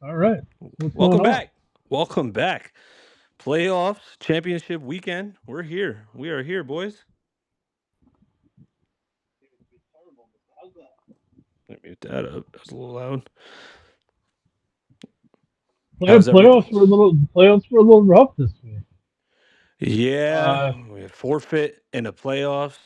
All right. What's Welcome going on? back. Welcome back. Playoffs, championship weekend. We're here. We are here, boys. Let me mute that up. That was a little loud. How's everything? Playoffs were a little rough this week. Yeah, Uh, we had forfeit in the playoffs.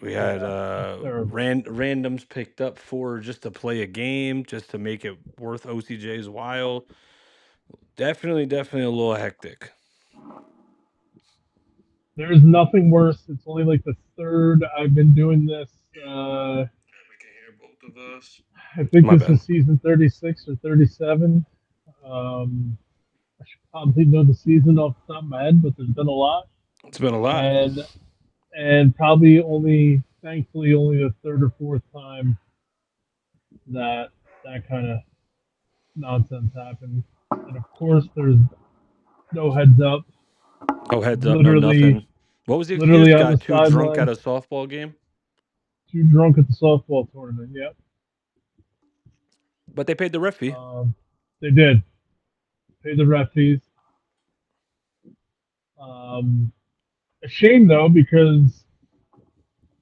We had yeah, it's terrible. randoms picked up for just to play a game, just to make it worth OCJ's while. Definitely a little hectic. There is nothing worse. It's only like the third I've been doing this. We can hear both of us. I think My this bad. is season 36 or 37. Um, I should probably know the season off the top of my head, but there's been a lot, It's been a lot. and probably thankfully, only the third or fourth time that that kind of nonsense happened. And of course, there's no heads up. Oh, heads up, no Literally, nothing. What was the excuse? literally on the Got too drunk at sideline, a softball game? too drunk at the softball tournament. Yep. But they paid the ref fee. They did pay the ref fees. Um, a shame though, because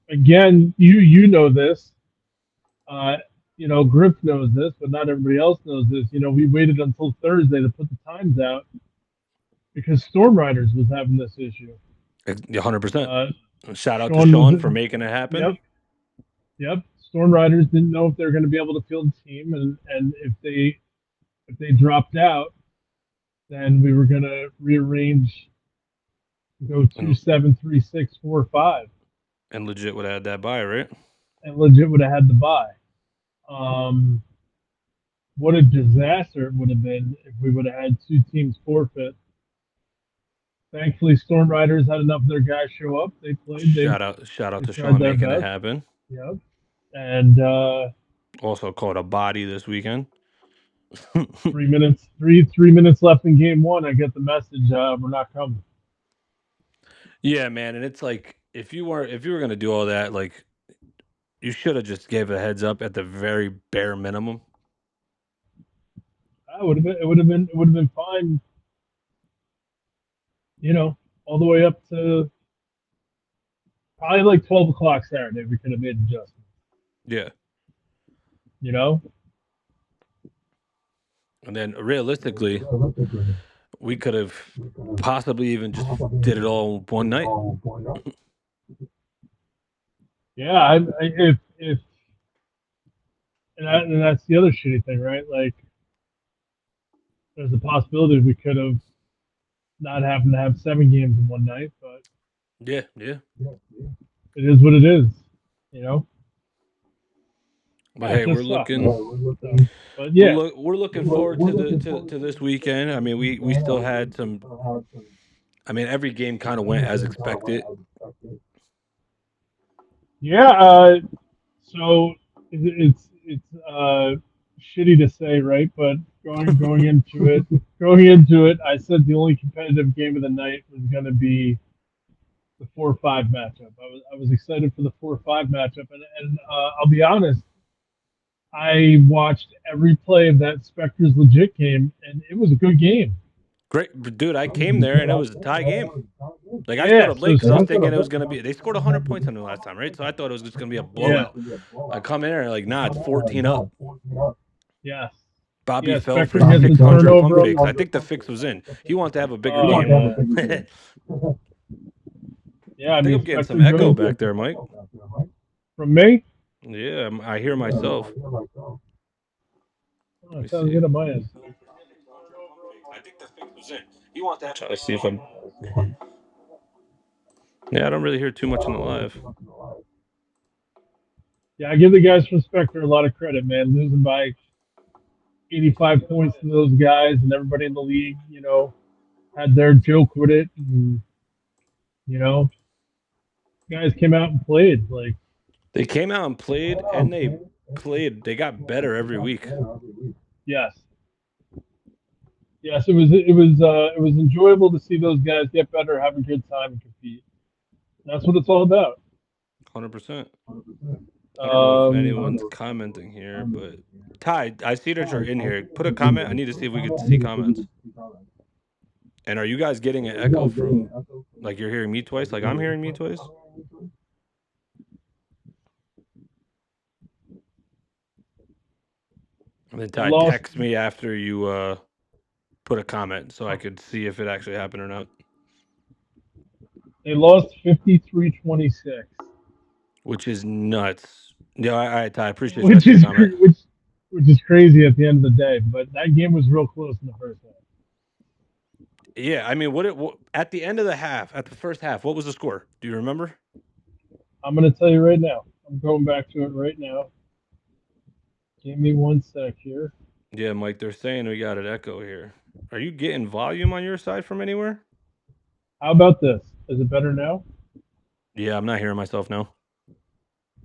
again, you know this. Uh, Griff knows this, but not everybody else knows this. We waited until Thursday to put the times out because Storm Riders was having this issue. 100%. Uh, Shout out to Sean was, Sean for making it happen. yep, yep. Storm Riders didn't know if they were going to be able to field the team, and if they dropped out, then we were going to rearrange, go two And, seven three six four five, and legit would have had that buy, right? and legit would have had to buy. Um, what a disaster it would have been if we would have had two teams forfeit. Thankfully, Storm Riders had enough of their guys show up. They played. Shout out They to tried Sean their making it best. happen. Yep. And Also caught a body this weekend. 3 minutes left in game one. I get the message. We're not coming. Yeah, man, and it's like if you were gonna do all that, like you should have just gave a heads up at the very bare minimum. It would have been fine. All the way up to probably like 12 o'clock Saturday. We could have made adjustments. Yeah, You know. and then realistically, we could have possibly even just did it all one night. Yeah. If and that's the other shitty thing, right? Like, there's a possibility we could have not having to have 7 games in one night, but Yeah, yeah. it is what it is. You know. But Yeah, it hey, just sucks. So, but yeah, we're looking forward to to this weekend. I mean, we still had some. I mean, every game kind of went as expected. yeah. So it's shitty to say, right? But going into it, I said the only competitive game of the night was going to be the 4-5 matchup. I was excited for the 4-5 matchup, and I'll be honest, I watched every play of that Spectres legit game, and it was a good game. Great, dude. I came there and it was a tie game. Like I showed Yeah. up late So because I was some, thinking it was gonna be. They scored 100 points on me last time, right? So I thought it was just gonna be a yeah, blowout. I come in there like, nah, it's 14 up. yeah, Bobby yeah. fell for Spectre gets the 600 pump turnover. fakes. I think the fix was in. He wanted to have a bigger Oh game. yeah, I yeah. I think mean, I'm getting some Spectre echo goes back there, Mike. from me. Yeah, I hear myself. Oh, Let me it sounds see. good on my end. I think the fix was in. He wants to try to see if I'm. Yeah, I don't really hear too much in the live. Yeah, I give the guys from Spectre a lot of credit, man. Losing by 85 points to those guys, and everybody in the league, had their joke with it. And, you know, guys came out and played. Like, They came out and played, and they played. They got better every week. yes, yes, it was enjoyable to see those guys get better, have a good time, and compete. That's what it's all about. 100%. I don't know if Um, anyone's commenting here, but Ty, I see that you're in here. Put a comment. I need to see if we could see comments. And are you guys getting an echo from, like, you're hearing me twice, like I'm hearing me twice? And then they Ty, lost. text me after you put a comment so I could see if it actually happened or not. They lost 53-26, Which is nuts. Yeah, all right, Ty. I appreciate you. I which see the is comment. which is crazy at the end of the day. But that game was real close in the first half. Yeah, I mean, what at the end of the half, at the first half, what was the score? Do you remember? I'm going to tell you right now. I'm going back to it right now. Give me 1 sec here. Yeah, Mike, they're saying we got an echo here. Are you getting volume on your side from anywhere? How about this? Is it better now? Yeah, I'm not hearing myself now.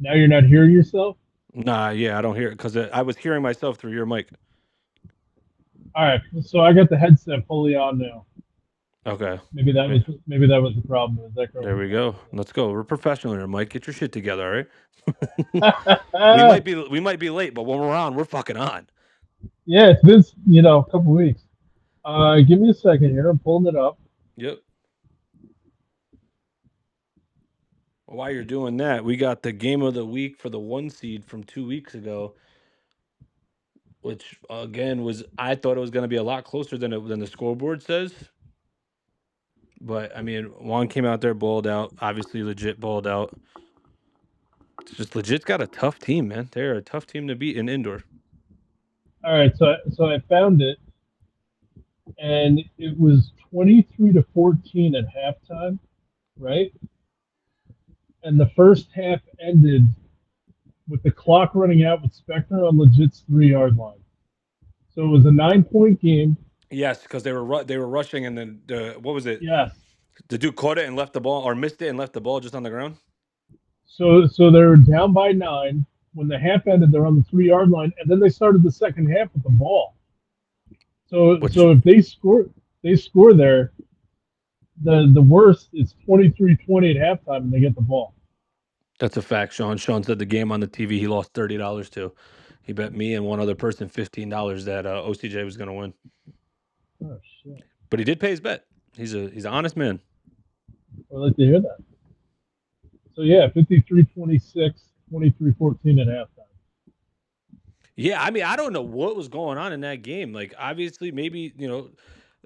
Now you're not hearing yourself? Nah, yeah, I don't hear it because I was hearing myself through your mic. All right. So I got the headset fully on now. Okay. Maybe that was the problem. Is that There we go. Let's go. We're professional here, Mike. Get your shit together, all right? correct? we might be late, but when we're on, we're fucking on. Yeah, it's been a couple weeks. Give me a second here. I'm pulling it up. Yep. While you're doing that, we got the game of the week for the 1 seed from 2 weeks ago, which again I thought it was going to be a lot closer than the scoreboard says. But I mean, Juan came out there, balled out. Obviously, legit balled out. It's just legit's got a tough team, man. They're a tough team to beat in indoor. All right, so I found it, and it was 23-14 at halftime, right? And the first half ended with the clock running out with Spectre on Legit's 3-yard line. So it was a 9-point game. Yes, because they were rushing, and then what was it? Yes. The dude caught it and left the ball, or missed it and left the ball just on the ground. So they were down by 9 when the half ended. They're on the 3-yard line, and then they started the second half with the ball. So if they score there, the worst is 23-20 at halftime, and they get the ball. That's a fact, Sean. Sean said the game on the TV he lost $30 to. He bet me and one other person $15 that OCJ was going to win. Oh shit! But he did pay his bet. He's an honest man. I'd like to hear that. So yeah, 53-26, 23-14 at halftime. Yeah, I mean, I don't know what was going on in that game. Like, obviously, maybe,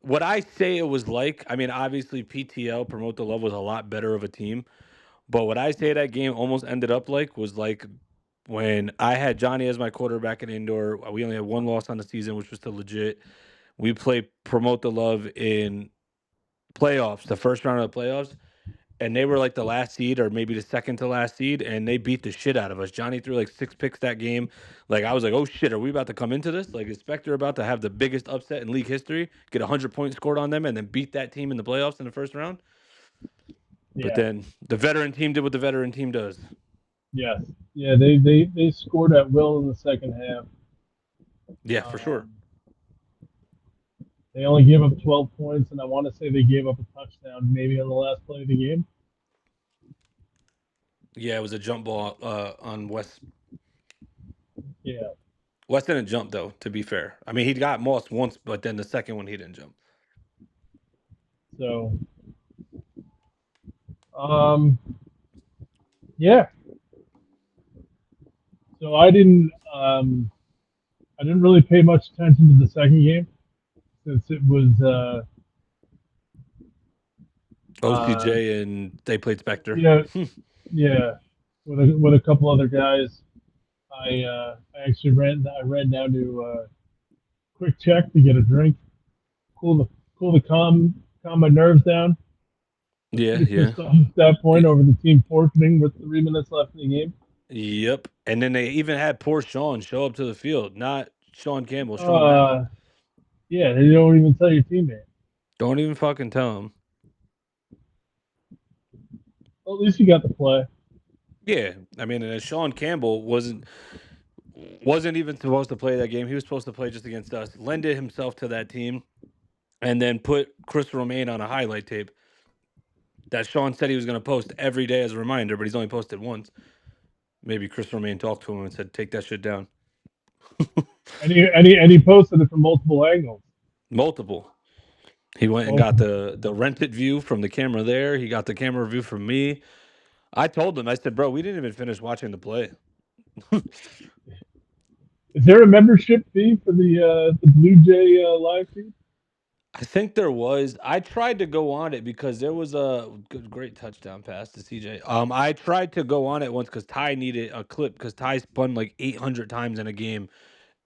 what I say it was like, I mean, obviously, PTL, Promote the Love, was a lot better of a team. But what I say that game almost ended up like was like when I had Johnny as my quarterback in indoor. We only had one loss on the season, which was to legit. We played Promote the Love in playoffs, the first round of the playoffs. And they were like the last seed or maybe the second to last seed, and they beat the shit out of us. Johnny threw like 6 picks that game. Like, I was like, oh shit, are we about to come into this? Like, is Spectre about to have the biggest upset in league history, get 100 points scored on them, and then beat that team in the playoffs in the first round? Yeah. But then the veteran team did what the veteran team does. Yes. Yeah, they scored at will in the second half. Yeah, for sure. They only gave up 12 points, and I want to say they gave up a touchdown maybe on the last play of the game. Yeah, it was a jump ball on West. Yeah. West didn't jump, though, to be fair. I mean, he got Moss once, but then the second one, he didn't jump. So, yeah. So I didn't really pay much attention to the second game since it was OCJ and they played Spectre. yeah, with a couple other guys. I actually ran down to Quick Check to get a drink, calm my nerves down. Yeah. At that point, over the team forfeiting with 3 minutes left in the game. Yep. And then they even had poor Sean show up to the field, not Sean Campbell, Sean Mack. Yeah, they don't even tell your teammate. Don't even fucking tell him. Well, at least you got the play. Yeah. I mean, and Sean Campbell wasn't even supposed to play that game. He was supposed to play just against us. Lended himself to that team and then put Chris Romaine on a highlight tape that Sean said he was going to post every day as a reminder, but he's only posted once. maybe Chris Romaine talked to him and said, "Take that shit down." And he posted it from multiple angles. Multiple. He went and got the rented view from the camera there. He got the camera view from me. I told him, I said, "Bro, we didn't even finish watching the play." Is there a membership fee for the Blue Jay live feed? I think there was. I tried to go on it because there was a great touchdown pass to CJ. I tried to go on it once because Ty needed a clip because Ty spun like 800 times in a game,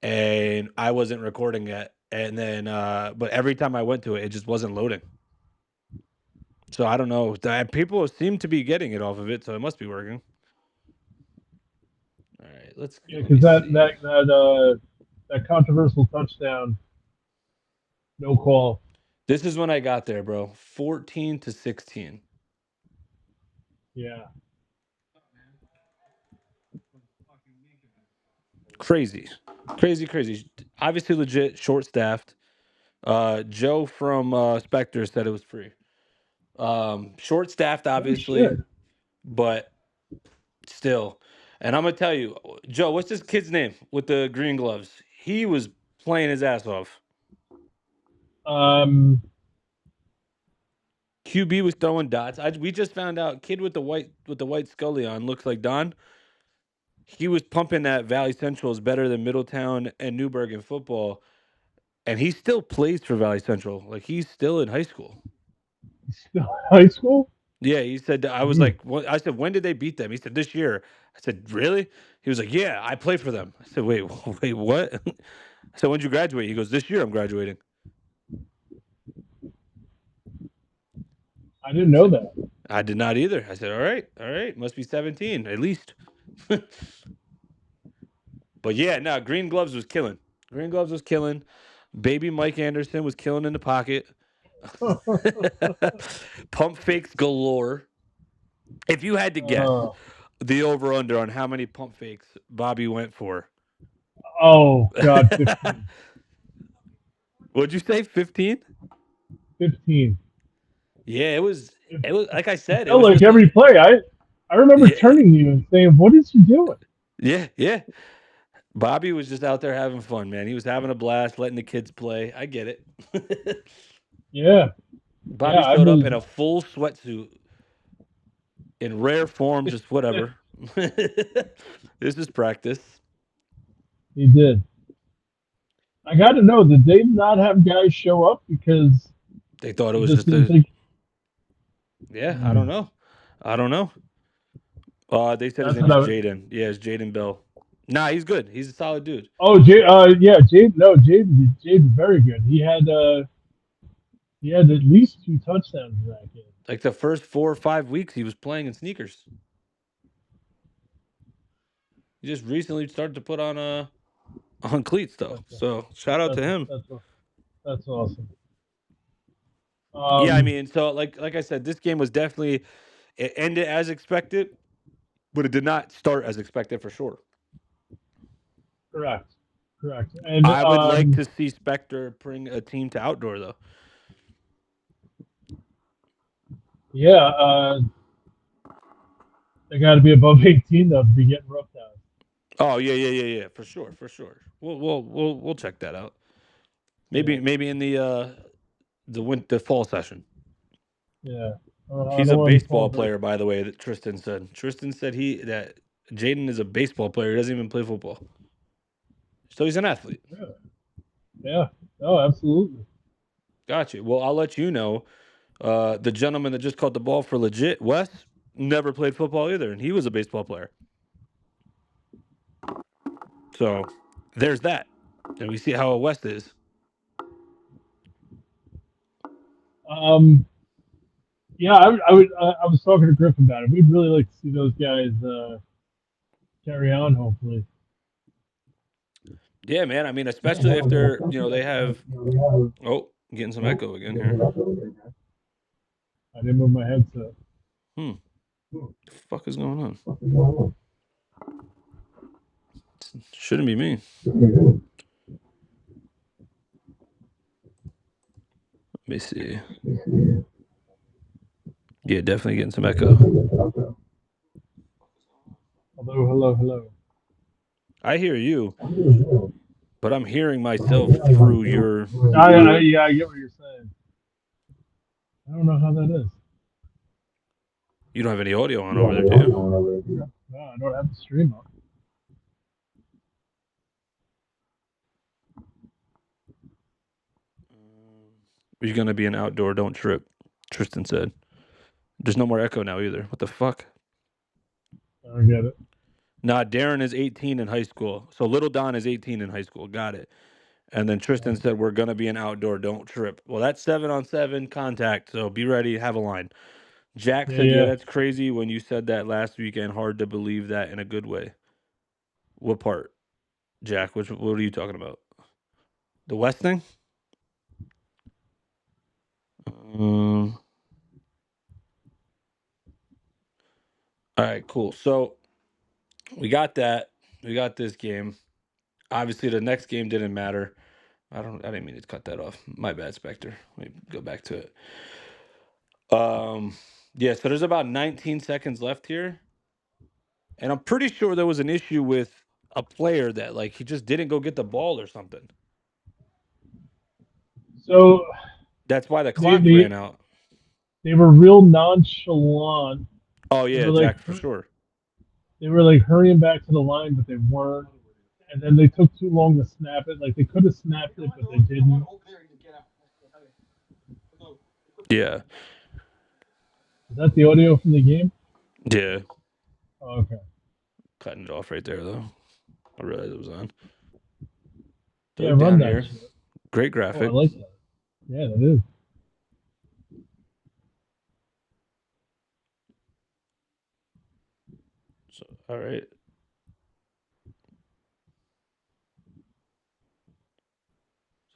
and I wasn't recording it. And then, but every time I went to it, it just wasn't loading. So I don't know. People seem to be getting it off of it, so it must be working. All right, let's. Yeah, because that controversial touchdown, no call. This is when I got there, bro. 14-16. Yeah. Crazy. Obviously legit, short staffed. Joe from Spectre said it was free. Short staffed, obviously, but still. And I'm gonna tell you, Joe, what's this kid's name with the green gloves? He was playing his ass off. QB was throwing dots. We just found out kid with the white Scully on looks like Don. He was pumping that Valley Central is better than Middletown and Newburgh in football, and he still plays for Valley Central. Like he's still in high school. Still high school? Yeah, he said. I was like, I said, when did they beat them? He said this year. I said, really? He was like, yeah, I played for them. I said, wait, what? I said, when did you graduate? He goes, this year I'm graduating. I didn't know that. I did not either. I said, all right, must be 17 at least. But yeah, no, Green Gloves was killing. Baby Mike Anderson was killing in the pocket. Pump fakes galore. If you had to guess the over under on how many pump fakes Bobby went for. Oh God, 15. What'd you say? 15? 15. Yeah, it was like I said, It felt like every play. I remember turning to you and saying, "What is he doing?" Yeah. Bobby was just out there having fun, man. He was having a blast, letting the kids play. I get it. Yeah. Bobby showed up in a full sweatsuit, in rare form, just whatever. This is practice. He did. I got to know, did they not have guys show up because they thought it was just a... Yeah, I don't know. They said his name is Jaden. Yeah, it's Jaden Bell. Nah, he's good. He's a solid dude. Oh, yeah, Jaden. No, Jaden's very good. He had at least 2 touchdowns in that game. Like the first 4 or 5 weeks, he was playing in sneakers. He just recently started to put on cleats though. So shout out to him. That's awesome. Yeah, I mean, so like I said, this game was definitely, it ended as expected, but it did not start as expected for sure. Correct. And I would like to see Spectre bring a team to outdoor though. Yeah, they got to be above 18 though to be getting roughed out. Oh yeah, for sure. We'll check that out. Maybe in the fall session. Yeah. He's a baseball player, by the way, that Tristan said. Tristan said that Jaden is a baseball player. He doesn't even play football. So he's an athlete. Yeah. Oh, absolutely. Gotcha. Well, I'll let you know. The gentleman that just caught the ball for legit, Wes, never played football either, and he was a baseball player. So there's that. And we see how a West is. Yeah, I was talking to Griff about it. We'd really like to see those guys carry on, hopefully. Yeah, man. I mean, especially if they're, they have. Oh, getting some echo again here. I didn't move my headset. What the fuck is going on? Shouldn't be me. Let me see. Yeah, definitely getting some echo. Hello. Hello, hello. I hear you, but I'm hearing myself through your. Yeah, I get what you're saying. I don't know how that is. You don't have any audio on over there, do you? No, I don't have the stream up. You're gonna be an outdoor, don't trip. Tristan said. There's no more echo now either. What the fuck? I don't get it. Nah, Darren is 18 in high school. So little Don is 18 in high school. Got it. And then Tristan said, we're going to be an outdoor, don't trip. Well, that's 7-on-7 contact. So be ready, have a line. Jack Yeah, said, yeah, yeah. that's crazy when you said that last weekend. Hard to believe that in a good way. What part, Jack? What are you talking about? The West thing? All right, cool. So we got that. We got this game. Obviously, the next game didn't matter. I didn't mean to cut that off. My bad, Spectre. Let me go back to it. Yeah, so there's about 19 seconds left here. And I'm pretty sure there was an issue with a player that like he just didn't go get the ball or something. So That's why the they clock they ran out. they were real nonchalant. Oh They yeah, were like Jack, for sure. they were like hurrying back to the line, but they weren't. And then they took too long to snap it. Like they could have snapped it, but they didn't. Yeah. Is that the audio from the game? Yeah. Oh, okay. Cutting it off right there though. I realized it was on. Yeah, Third run down that here. shit. Great Oh, I graphic. like that. Yeah, that is. So, all right.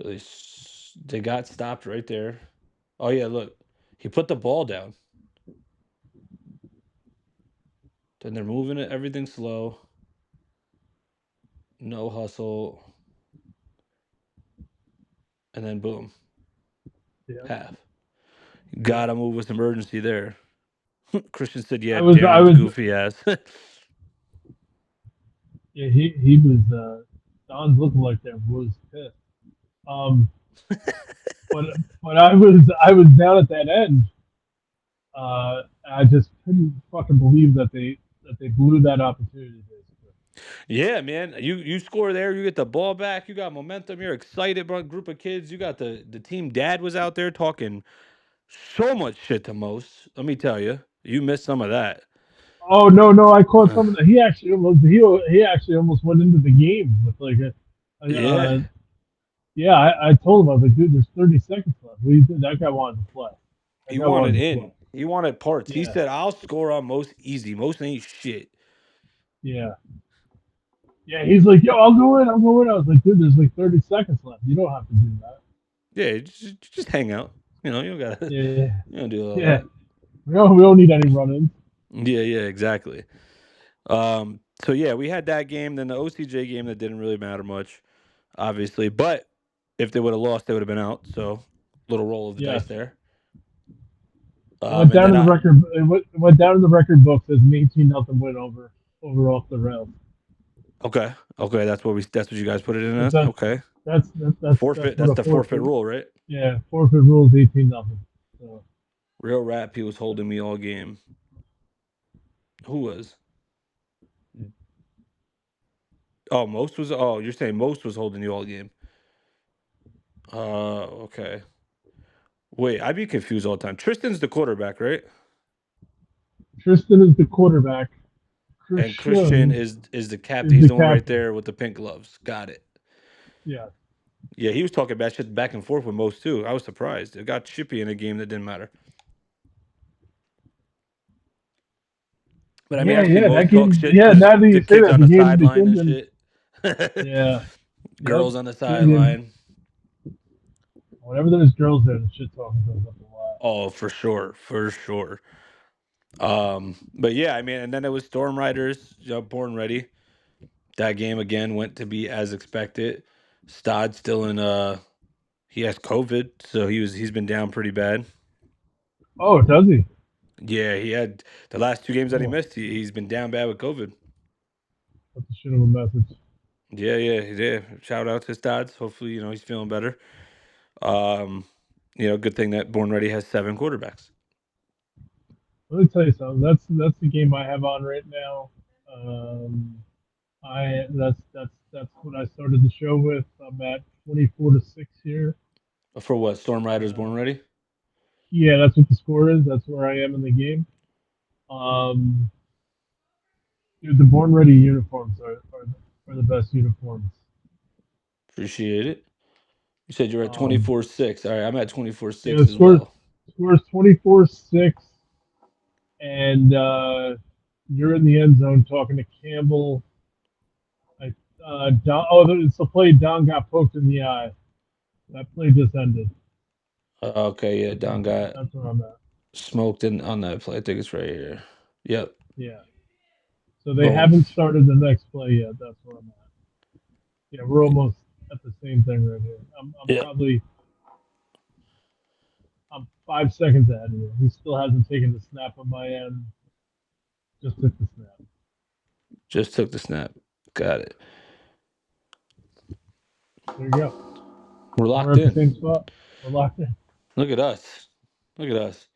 So they got stopped right there. Oh yeah, look. He put the ball down. Then they're moving it, everything slow. No hustle. And then boom. Yeah. Half. Gotta move with emergency there. Christian said, "Yeah, I Darren's was. goofy ass." Yeah, he was. Don's looking like that was pissed. Um, but I was down at that end. I just couldn't fucking believe that they blew that opportunity. Basically. Yeah, man. You score there, you get the ball back, you got momentum, you're excited, bro. Group of kids. You got the team dad was out there talking so much shit to most. Let me tell you, you missed some of that. Oh no! I caught some of that. He actually almost went into the game with like Yeah. yeah. I told him I was like, dude, there's 30 seconds left. What do you think? That guy wanted to play. That He guy wanted wanted to play. in. He wanted parts. He Yeah, said, I'll score on most easy. Most ain't shit. yeah, yeah. He's like, yo, I'll go in. I'll go in. I was like, dude, there's like 30 seconds left. You don't have to do that. Yeah, just hang out. You know, you don't gotta Yeah, you don't do all yeah. that. We don't need any run-ins. Yeah, exactly. So yeah, we had that game, then the OCJ game that didn't really matter much, obviously. But if they would have lost, they would have been out. So little roll of the dice Yes. there. It went And down then in the record. It went down in the record books as an 18-0 win over off the rails. okay, that's what you guys put it in But as. Okay, that's forfeit. what That's a the forfeit forfeit. rule, right? Yeah, forfeit rules 18-0. So Real rap. He was holding me all game. Who was? Oh, most was. Oh, you're saying most was holding you all game. Okay. Wait, I be confused all the time. Tristan's the quarterback, right? Tristan is the quarterback. And Christian Christian is the captain. is He's the the one right captain. there with the pink gloves. Got it. Yeah. Yeah, he was talking bad shit back and forth with most too. I was surprised. It got chippy in a game that didn't matter. But I mean, Yeah, actually, yeah, that most talk game. shit Yeah, because now that the you say kids that, on the the game, the sideline game and didn't. shit. Yeah, yep. Girls on the Game didn't. sideline. Whenever there's girls there, the shit talking goes up a lot. Oh, for sure, for sure. But yeah, I mean, and then it was Storm Riders, born ready. That game again went to be as expected. Stod still in he has COVID, so he's been down pretty bad. Oh, does he? Yeah, he had the last two games that he Oh, missed. He's been down bad with COVID. Have to shoot him a message. Yeah. Shout out to his dads. Hopefully, he's feeling better. Good thing that Born Ready has 7 quarterbacks. Let me tell you something. That's the game I have on right now. That's what I started the show with. I'm at 24-6 here. For what? Storm Riders Born Uh, Ready? yeah, that's what the score is. That's where I am in the game. Um, Dude, the Born Ready uniforms are the best uniforms. Appreciate it. You said you're at Um, 24-6. All right, I'm at yeah, the 24-6 as score well. score is 24-6, and you're in the end zone talking to Campbell. Don, it's the play Don got poked in the eye. That play just ended. Okay, yeah, Don got That's where I'm at. smoked in on that play. I think it's right here. Yep. Yeah. So they Boom. haven't started the next play yet. That's where I'm at. Yeah, we're almost at the same thing right here. Yeah. I'm 5 seconds ahead of you. He still hasn't taken the snap on my end. Just took the snap. Just took the snap. Got it. There you go. We're We're locked at the in. same spot. We're locked in. Look at us. Look at us.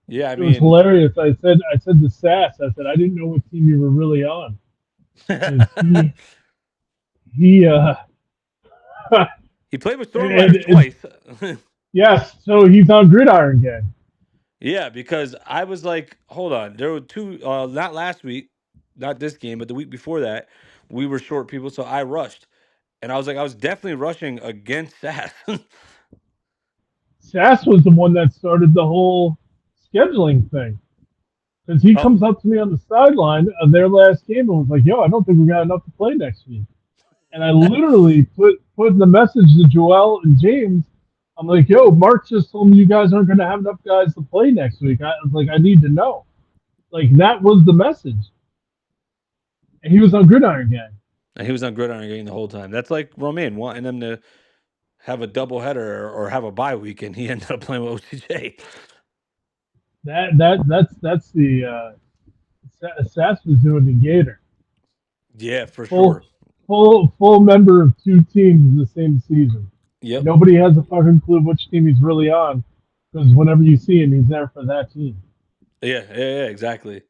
Yeah, I It was mean, hilarious. I said to Sass, I said I didn't know what team you were really on because he he played with Storm Riders and twice. yes, so he's on Gridiron Gang. Yeah, because I was like, hold on. There were 2, not last week, not this game, but the week before that, we were short people, so I rushed. And I was like, I was definitely rushing against Sass. Sass was the one that started the whole scheduling thing because he Oh, comes up to me on the sideline of their last game and was like, "Yo, I don't think we got enough to play next week." And I literally put in the message to Joel and James. I'm like, "Yo, Mark just told me you guys aren't going to have enough guys to play next week." I was like, "I need to know." Like that was the message, and he was on Gridiron Gang. and he was on Gridiron Gang the whole time. That's like Romaine wanting them to have a double header or have a bye week, and he ended up playing with OCJ. That's the Sass was doing the Gator. Yeah, for Full sure. full member of 2 teams in the same season. And Yep. nobody has a fucking clue which team he's really on because whenever you see him, he's there for that team. Yeah, exactly.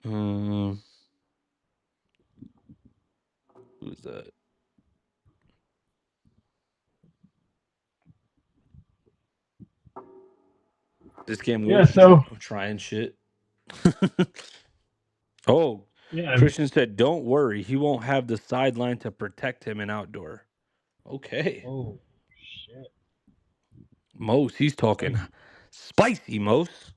Um, who's that? This game Yeah, was so trying shit. Oh, yeah, Christian said, "Don't worry, he won't have the sideline to protect him in outdoor." Okay, oh shit. Mose, he's talking spicy, Mose.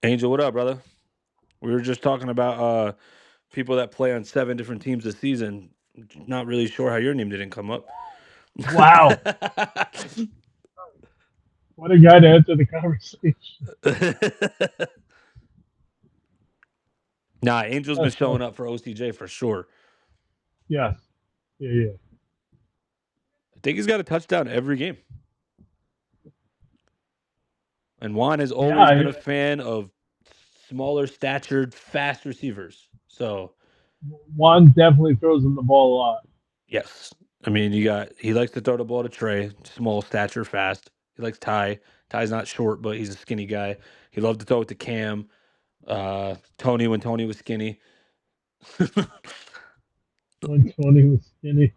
Angel, what up, brother? We were just talking about people that play on 7 different teams this season. Not really sure how your name didn't come up. Wow. What a guy to enter the conversation. Nah, Angel's been That's showing fun. up for OCJ for sure. Yes. Yeah. I think he's got a touchdown every game. And Juan has Yeah, always been a fan of smaller statured, fast receivers. So, Juan definitely throws him the ball a lot. yes. I mean, he likes to throw the ball to Trey, small stature, fast. He likes Ty. Ty's not short, but he's a skinny guy. He loved to throw it to Cam, Tony when Tony was skinny. When Tony was skinny.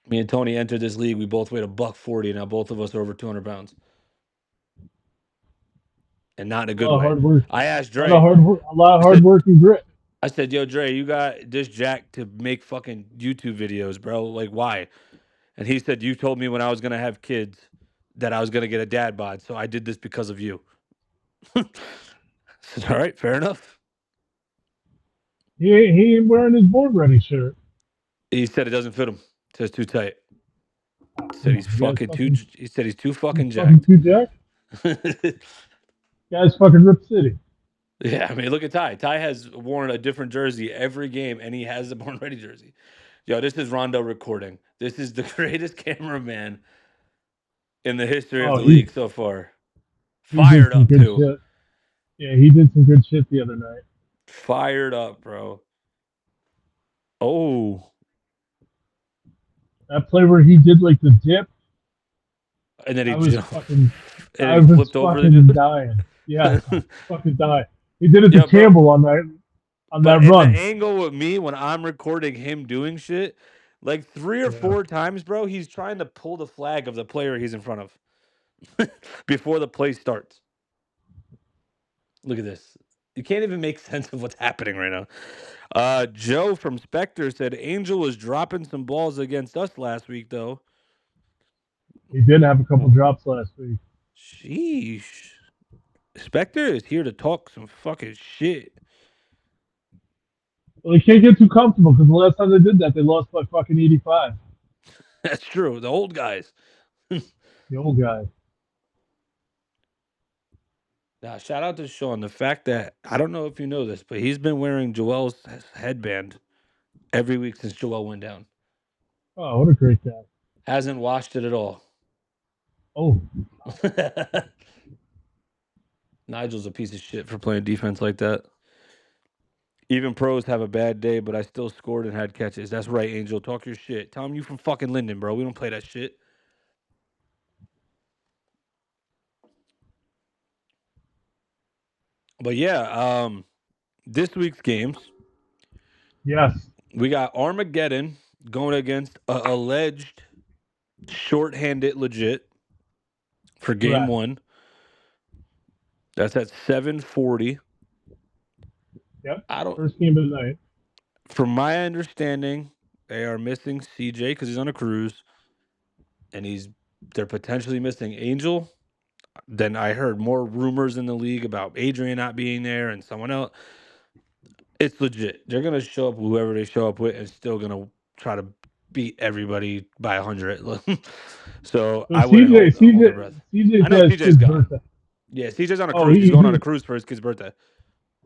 Me and Tony entered this league. We both weighed $140. Now both of us are over 200 pounds, and not in a A good lot of way. hard work. I asked A lot of Dre. hard work. A lot of I hard said, work and grit. I said, "Yo, Dre, you got this jack to make fucking YouTube videos, bro. Like, why?" And he said, "You told me when I was gonna have kids that I was gonna get a dad bod, so I did this because of you." I said, "All right, fair enough." He ain't wearing his Born Ready shirt. He said it doesn't fit him. It says too tight. He said Come he's on, you guys fucking too. fucking He said he's too he's fucking fucking jacked. too jacked. Guys fucking Rip City. Yeah, I mean, look at Ty. Ty has worn a different jersey every game, and he has the Born Ready jersey. Yo, this is Rondo recording. This is the greatest cameraman in the history of Oh, the league so far. he did Fired some up good too. shit. Yeah, he did some good shit the other night. Fired up, bro. Oh, That play where he did like the dip, and then he I was jumped, fucking, and then I he was flipped over the fucking dude. dying. Yes, I was fucking dying. He did it to Yeah, bro. Campbell on that But in the run. angle with me when I'm recording him doing shit, like 3 or Yeah, 4 times, bro, he's trying to pull the flag of the player he's in front of before the play starts. Look at this. You can't even make sense of what's happening right now. Joe from Spectre said Angel was dropping some balls against us last week, though. he did have a couple Oh, drops last week. sheesh. Spectre is here to talk some fucking shit. Well, he can't get too comfortable because the last time they did that, they lost by fucking 85. That's true. The old guys. The old guy. Now, shout out to Sean. The fact that I don't know if you know this, but he's been wearing Joel's headband every week since Joel went down. Oh, what a great guy. Hasn't washed it at all. Oh, Nigel's a piece of shit for playing defense like that. Even pros have a bad day, but I still scored and had catches. That's right, Angel. Talk your shit. Tell him you from fucking Linden, bro. We don't play that shit. But yeah, this week's games, yes. we got Armageddon going against alleged shorthanded legit for game Correct. 1. That's at 7:40. Yep. I don't. First game of the night. From my understanding, they are missing CJ because he's on a cruise, and they're potentially missing Angel. Then I heard more rumors in the league about Adrian not being there and someone else. It's legit. They're gonna show up whoever they show up with, and still gonna try to beat everybody by 100. So So I wouldn't CJ, hold their breath. I CJ's know his CJ's kid's gone. birthday. Yeah, CJ's on a Oh, cruise. He's he going on a did. cruise for his kid's birthday.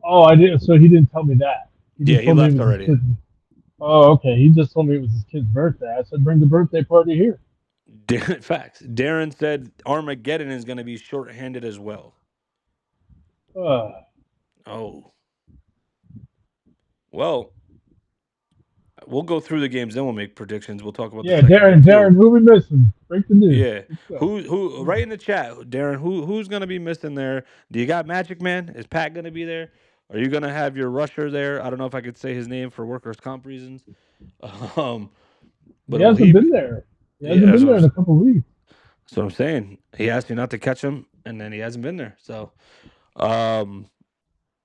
Oh, I did. So he didn't tell me that. He Yeah, just he told me it left was his already. kid's. Oh, okay. He just told me it was his kid's birthday. I said, bring the birthday party here. Facts. Darren said Armageddon is going to be shorthanded as well. Uh, Oh. Well, we'll go through the games, then we'll make predictions. We'll talk about the yeah, second game Darren, too. who we missing? Break the news. Yeah. Let's go. Who right in the chat, Darren, who's gonna be missing there? Do you got Magic Man? Is Pat gonna be there? Are you gonna have your rusher there? I don't know if I could say his name for workers' comp reasons. Um, He but will hasn't he been be, there. He yeah, hasn't been there in a couple of weeks. that's what I'm saying. He asked me not to catch him, and then he hasn't been there. So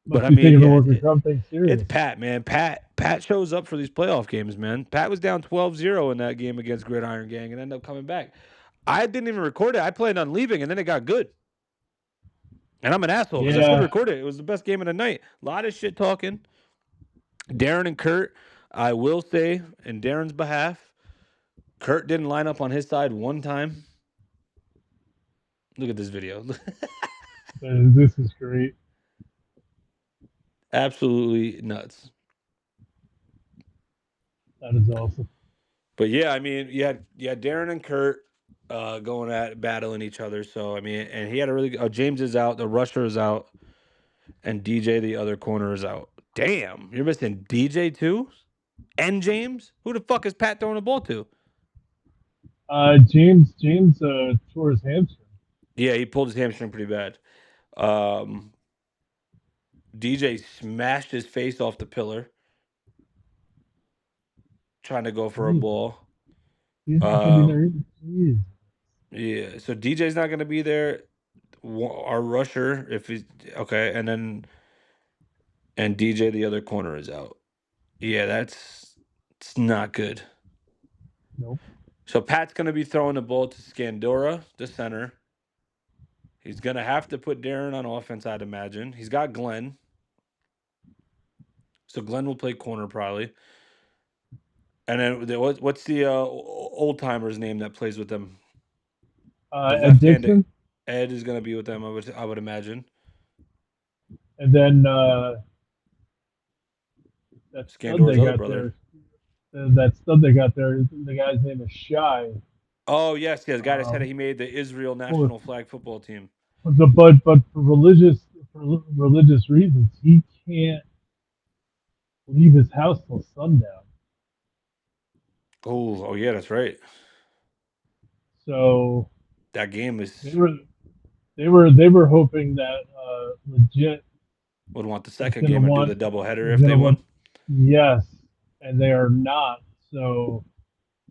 but Must I be mean, taking the yeah, workers' comp thing it's serious. Pat, man. Pat shows up for these playoff games, man. Pat was down 12-0 in that game against Gridiron Gang and ended up coming back. I didn't even record it. I planned on leaving, and then it got good. And I'm an asshole because I should have Yeah. recorded it. It was the best game of the night. A lot of shit talking. Darren and Kurt, I will say, in Darren's behalf, Kurt didn't line up on his side one time. Look at this video. This is great. Absolutely nuts. That is awesome. But yeah, I mean, you had Darren and Kurt going at battling each other. So I mean, and he had a really James is out, the rusher is out, and DJ the other corner is out. Damn, you're missing DJ too, and James. Who the fuck is Pat throwing the ball to? James tore his hamstring. Yeah, he pulled his hamstring pretty bad. DJ smashed his face off the pillar trying to go for a ball. He's not gonna be there either. Jeez. Yeah, so DJ's not going to be there. Our rusher, if he's okay, and DJ the other corner is out. Yeah, it's not good. Nope. So Pat's going to be throwing the ball to Scandora, the center. He's going to have to put Darren on offense, I'd imagine. He's got Glenn. So Glenn will play corner probably. And then what's the old timer's name that plays with them? The Ed left-handed Dixon. Ed is going to be with them. I would imagine. And then that stud Scandora's they other got brother. there. That stud they got there. The guy's name is Shy. Oh yes, the guy that said he made the Israel national flag football team. But for religious reasons, he can't leave his house till sundown. Oh yeah, that's right. So That game they is were they were hoping that legit would want the was second gonna game and do want the doubleheader was if they gonna won. want yes, and they are not. So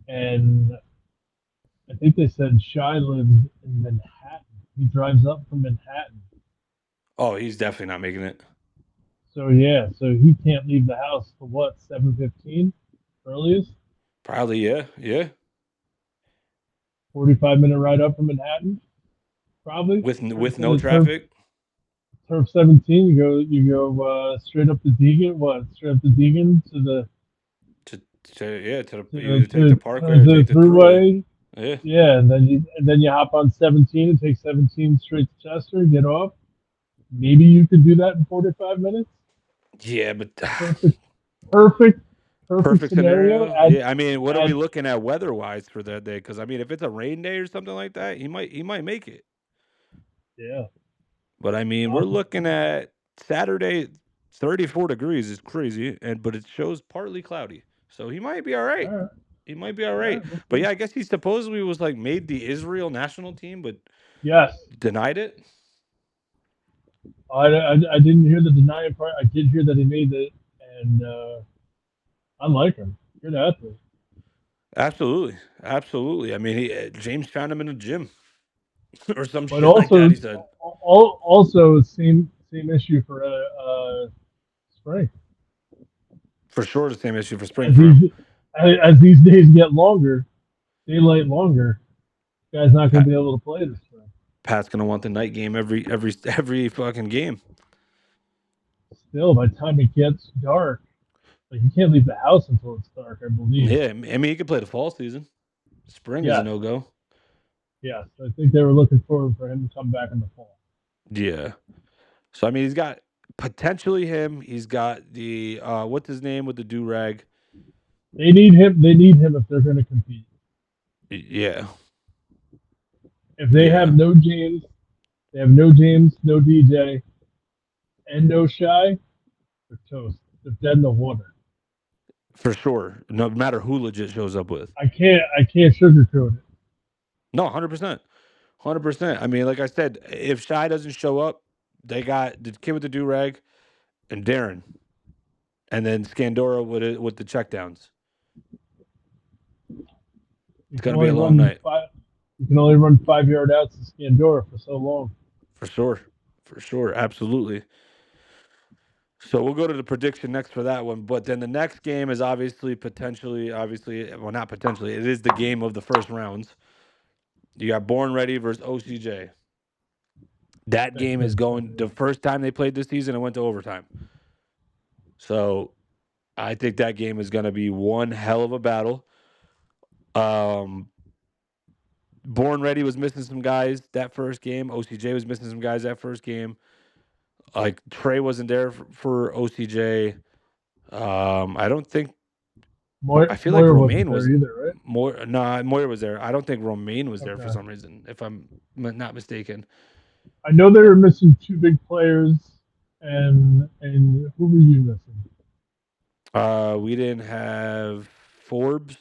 and I think they said Shy lives in Manhattan. He drives up from Manhattan. Oh, he's definitely not making it. So yeah, so he can't leave the house for what 7:15 earliest. Probably, yeah, yeah. 45-minute ride up from Manhattan, probably. With Instead no of traffic turf 17, you go straight up to Deegan. What straight up to Deegan to, to to either take the Parkway or the take the Thruway. throughway. Yeah, Yeah, and then you hop on 17 and take 17 straight to Chester. Get off. Maybe you could do that in 45 minutes. yeah, but Perfect, perfect, perfect perfect scenario. scenario. Add Yeah, I mean, what are we add. looking at weather wise for that day? Because I mean, if it's a rain day or something like that, he might make it. Yeah, But I mean, we're possible. looking at Saturday, 34 degrees is crazy, but it shows partly cloudy, so he might be all All right. right, He might be all all right. right. We'll But see. yeah, I guess he supposedly was like made the Israel national team, but Yes, denied it. I didn't hear the denying part. I did hear that he made it, and I like him. Good athlete. Absolutely, absolutely. I mean, James found him in a gym or some But shit like that. also, He said also same issue for spring. for sure the same issue for spring As for him. these days get longer, daylight longer, guy's not going to Pat, be able to play this spring. Pat's gonna want the night game every fucking game. Still, by the time it gets dark, like you can't leave the house until it's dark. I believe. Yeah, I mean, he could play the fall season. Spring is a Yes, no go. yes. I think they were looking forward for him to come back in the fall. Yeah. So I mean, he's got potentially him. He's got the what's his name with the do rag. They need him. They need him if they're going to compete. Yeah, If they yeah, have no James, they have no James, no DJ, and no Shy, they're toast. They're dead in the water. for sure. No matter who legit shows up with. I can't sugarcoat it. No, 100%, 100%. I mean, like I said, if Shy doesn't show up, they got the kid with the do rag and Darren, and then Scandora with the checkdowns. You It's can gonna be only a long run night five. You can only run 5 yard outs to Scandora for so long. for sure, for sure, absolutely. So we'll go to the prediction next for that one. But then the next game is potentially, well, not potentially, it is the game of the first rounds. You got Born Ready versus OCJ. That That game is kid. going the first time they played this season, it went to overtime. So I think that game is going to be one hell of a battle. Um, Born Ready was missing some guys that first game. OCJ was missing some guys that first game. Like Trey wasn't there for OCJ. I don't think. I feel like Moyer wasn't Romaine there was either, right? more. Nah, Moyer was there. I don't think Romaine was there for Okay. some reason. If I'm not mistaken. I know they were missing two big players, and who were you missing? We didn't have Forbes,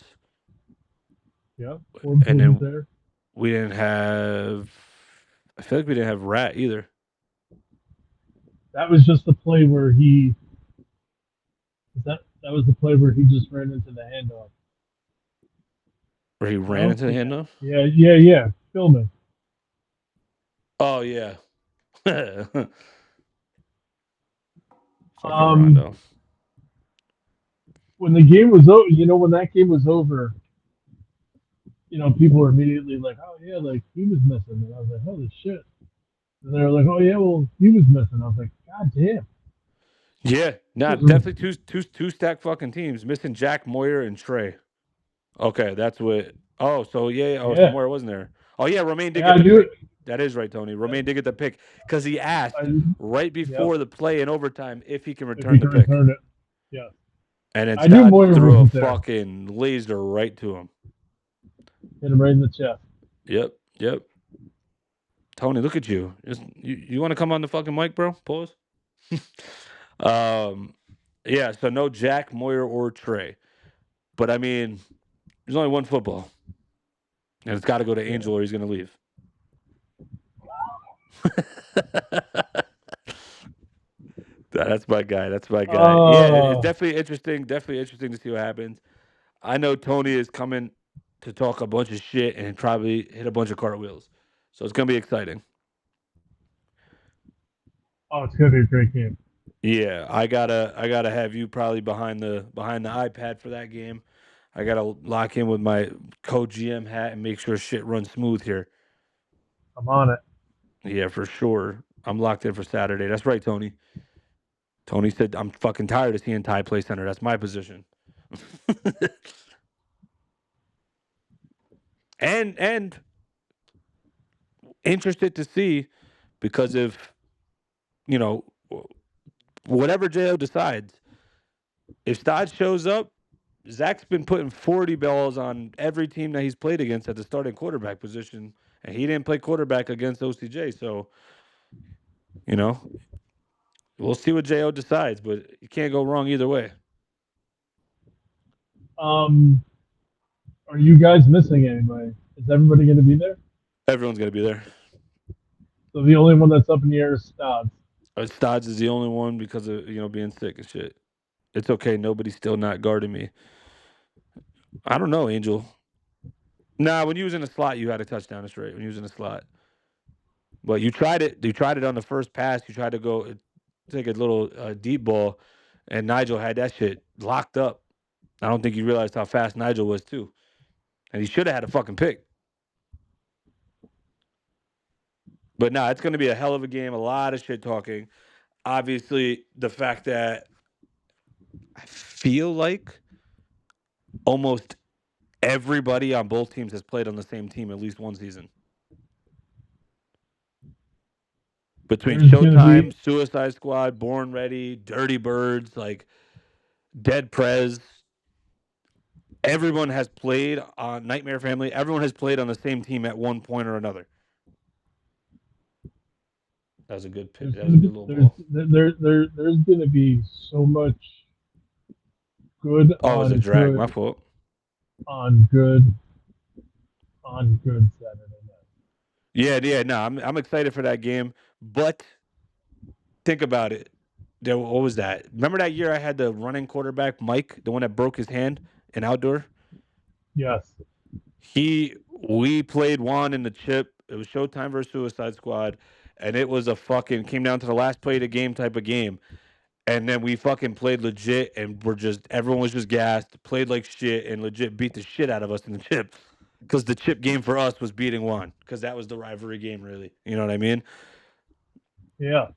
Yeah, Forbes and wasn't then there. we didn't have. I feel like we didn't have Rat either. That was just the play where he. That was the play where he just ran into the handoff. Where he ran No. into the handoff. Yeah. Philman. Oh yeah. Fucking Um, Rondo. when the game was over, when that game was over, people were immediately like, "Oh yeah, like he was missing," and I was like, "Holy shit!" And they were like, "Oh yeah, well he was missing." I was like, "God damn!" Yeah, nah, definitely two stack fucking teams missing Jack Moyer and Trey. Okay, that's what. Oh, so yeah. Oh, so Yeah, Moyer wasn't there. Oh yeah, Romaine did yeah, get I the knew it. pick. That is right, Tony. Yeah, Romaine did get the pick because he asked I, right yep, before the play in overtime if he can if he return the can pick, return it. Yeah, and then I knew Stott Moyer threw a wasn't there. fucking laser right to him. Hit him right in the chest. Yep, yep. Tony, look at you. You want to come on the fucking mic, bro? Pause. Yeah. So no Jack, Moyer, or Trey. But I mean, there's only one football, and it's got to go to Angel, or he's gonna leave. That's my guy. That's my guy. Yeah, it's definitely interesting. Definitely interesting to see what happens. I know Tony is coming to talk a bunch of shit and probably hit a bunch of cartwheels. So it's gonna be exciting. Oh, it's gonna be a great game. Yeah, I gotta have you probably behind the iPad for that game. I gotta lock in with my co-GM hat and make sure shit runs smooth here. I'm on it. Yeah, for sure. I'm locked in for Saturday. That's right, Tony. Tony said I'm fucking tired of seeing Ty play center. That's my position. and interested to see because if you know whatever Jo decides, if Stodge shows up, Zach's been putting 40 balls on every team that he's played against at the starting quarterback position, and he didn't play quarterback against OCJ. So, we'll see what Jo decides, but you can't go wrong either way. Are you guys missing anybody? Is everybody going to be there? Everyone's gonna be there. So the only one that's up in the air is Stodds. Stodge is the only one because of being sick and shit. It's okay. Nobody's still not guarding me. I don't know, Angel. Nah, when you was in a slot, you had a touchdown. That's right. When you was in a slot. But you tried it. You tried it on the first pass. You tried to go take a little deep ball, and Nigel had that shit locked up. I don't think you realized how fast Nigel was too, and he should have had a fucking pick. But nah, it's going to be a hell of a game. A lot of shit talking. Obviously, the fact that I feel like almost everybody on both teams has played on the same team at least one season. Between Showtime, Suicide Squad, Born Ready, Dirty Birds, like Dead Prez, everyone has played on Nightmare Family. Everyone has played on the same team at one point or another. That was a good pick. That was a good little ball. There's going to be so much good. Oh, it was a drag. My fault. On good Saturday night. Yeah. No, I'm excited for that game. But think about it. What was that? Remember that year I had the running quarterback, Mike, the one that broke his hand in outdoor? Yes. We played one in the chip. It was Showtime versus Suicide Squad, and it was came down to the last play of the game type of game. And then we fucking played legit, and everyone was just gassed, played like shit, and legit beat the shit out of us in the chip. Because the chip game for us was beating one, because that was the rivalry game, really. You know what I mean? Yeah.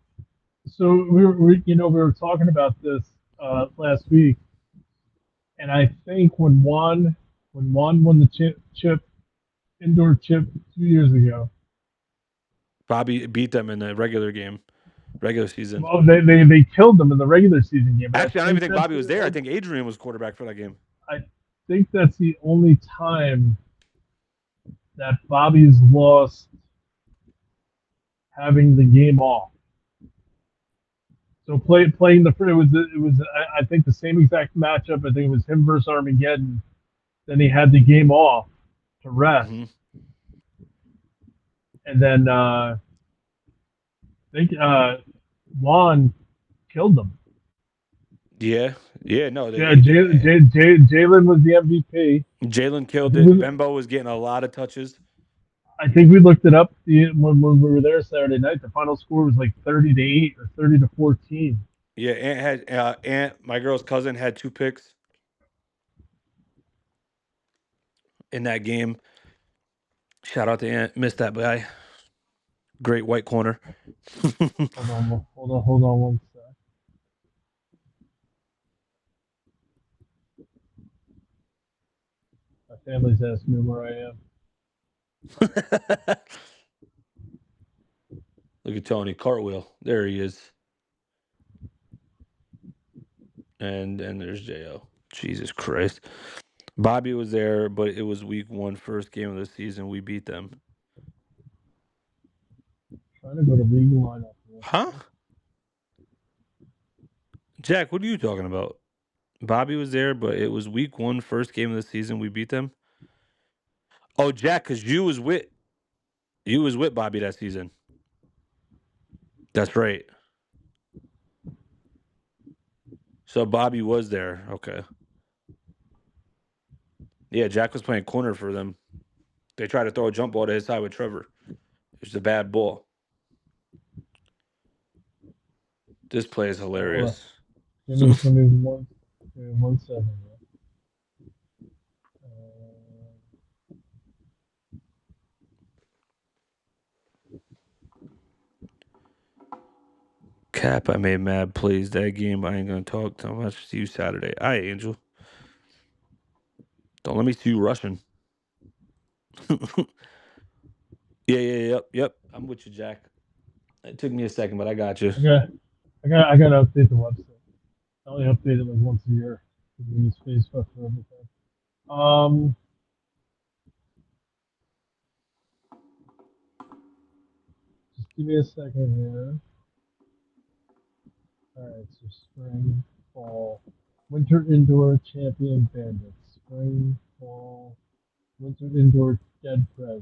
So we were talking about this last week, and I think when Juan won the indoor chip 2 years ago, Bobby beat them in the regular season. Well, they killed them in the regular season game. Actually, I don't even think Bobby was there. I think Adrian was quarterback for that game. I think that's the only time that Bobby's lost having the game off. So playing it was I think the same exact matchup. I think it was him versus Armageddon. Then he had the game off to rest, and then I think Juan killed them. Yeah, no. Jalen was the MVP. Jalen killed it. Bembo was getting a lot of touches. I think we looked it up when we were there Saturday night. The final score was like 30-8 or 30-14. Yeah, Aunt, my girl's cousin, had 2 picks in that game. Shout out to Aunt. Missed that guy. Great white corner. Hold on one sec. My family's asking me where I am. Look at Tony cartwheel. There he is. And there's Jo. Jesus Christ. Bobby was there, but it was week 1, first game of the season. We beat them. trying to go to league lineup. Huh? Jack, what are you talking about? Bobby was there, but it was week 1, first game of the season. We beat them. Oh, Jack, because you was with Bobby that season. That's right. So Bobby was there. Okay. Yeah, Jack was playing corner for them. They tried to throw a jump ball to his side with Trevor. It was a bad ball. This play is hilarious. Give me 1 second. Cap, I made mad plays that game. I ain't gonna talk too much. See you Saturday. All right, Angel. Don't let me see you rushing. Yep. I'm with you, Jack. It took me a second, but I got you. I got to update the website. I only update it like once a year. We use Facebook for everything. Just give me a second here. All right, so spring, fall, winter indoor champion bandits. Spring, fall, winter indoor dead prez.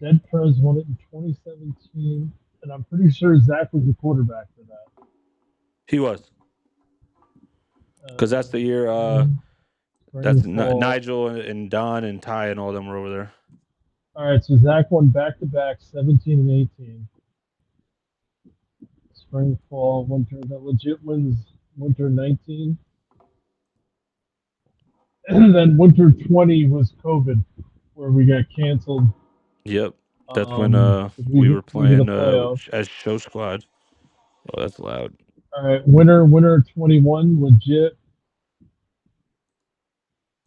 Dead prez won it in 2017, and I'm pretty sure Zach was the quarterback for that. He was. Because that's the year spring, fall. Nigel and Don and Ty and all them were over there. All right, so Zach won back to back 17 and 18. Spring, fall, winter. The legit wins winter 19. And then winter 20 was COVID, where we got canceled. Yep. That's when we were playing as show squad. Oh, that's loud. All right, winter 21, legit.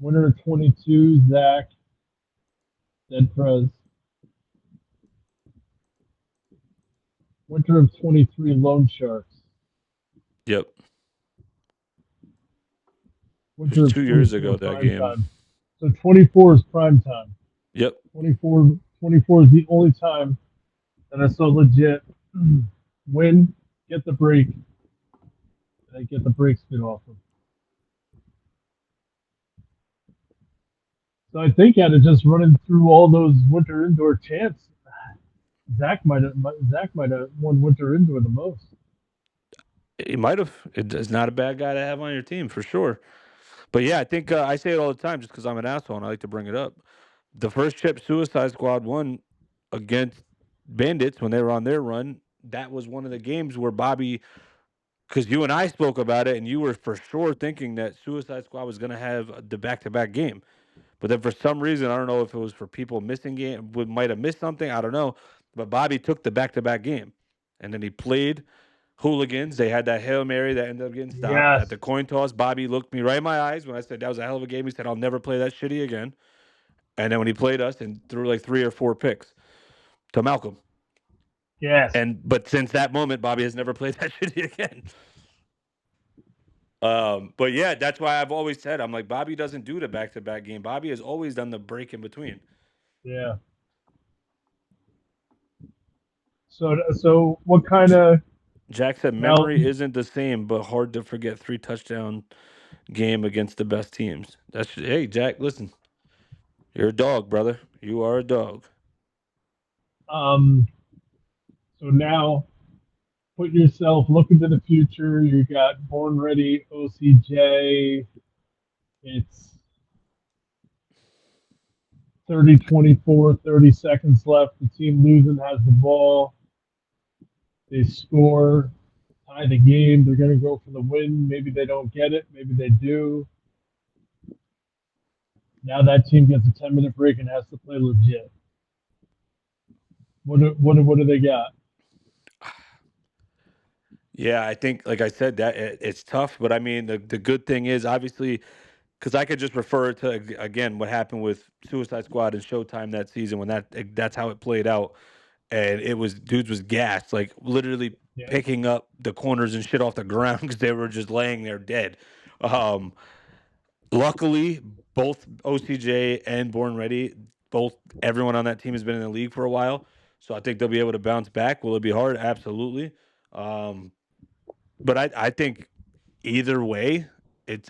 Winter 22, Zach, dead prez. Winter of 23, Lone Sharks. Yep. Winter of 2 years ago that game. Time. So 24 is prime time. Yep. 24 is the only time that I saw legit win, get the break, and I get the break spin off them. So I think out of just running through all those winter indoor chants, Zach might have won winter indoor the most. He might have. It's not a bad guy to have on your team for sure. But yeah, I think I say it all the time just because I'm an asshole and I like to bring it up. The first chip Suicide Squad won against Bandits when they were on their run. That was one of the games where Bobby, because you and I spoke about it, and you were for sure thinking that Suicide Squad was going to have the back-to-back game. But then for some reason, I don't know if it was for people missing game, might have missed something. I don't know. But Bobby took the back-to-back game, and then he played Hooligans. They had that Hail Mary that ended up getting stopped. Yes. At the coin toss, Bobby looked me right in my eyes when I said that was a hell of a game. He said, I'll never play that shitty again. And then when he played us and threw like 3 or 4 picks to Malcolm. Yes. But since that moment, Bobby has never played that shitty again. But yeah, that's why I've always said, I'm like, Bobby doesn't do the back-to-back game. Bobby has always done the break in between. Yeah. So what kind of... Jack said memory isn't the same, but hard to forget 3 touchdown game against the best teams. Hey, Jack, listen. You're a dog, brother. You are a dog. So now put yourself, look into the future. You got Born Ready, OCJ. It's 30-24, 30 seconds left. The team losing has the ball. They score, tie the game. They're going to go for the win. Maybe they don't get it. Maybe they do. Now that team gets a 10-minute break and has to play legit. What do they got? Yeah, I think, like I said, that it's tough. But I mean, the good thing is obviously, because I could just refer to again what happened with Suicide Squad and Showtime that season when that's how it played out, and it was dudes was gassed, like literally picking up the corners and shit off the ground because they were just laying there dead. Luckily, both OCJ and Born Ready, everyone on that team has been in the league for a while. So I think they'll be able to bounce back. Will it be hard? Absolutely. But I think either way,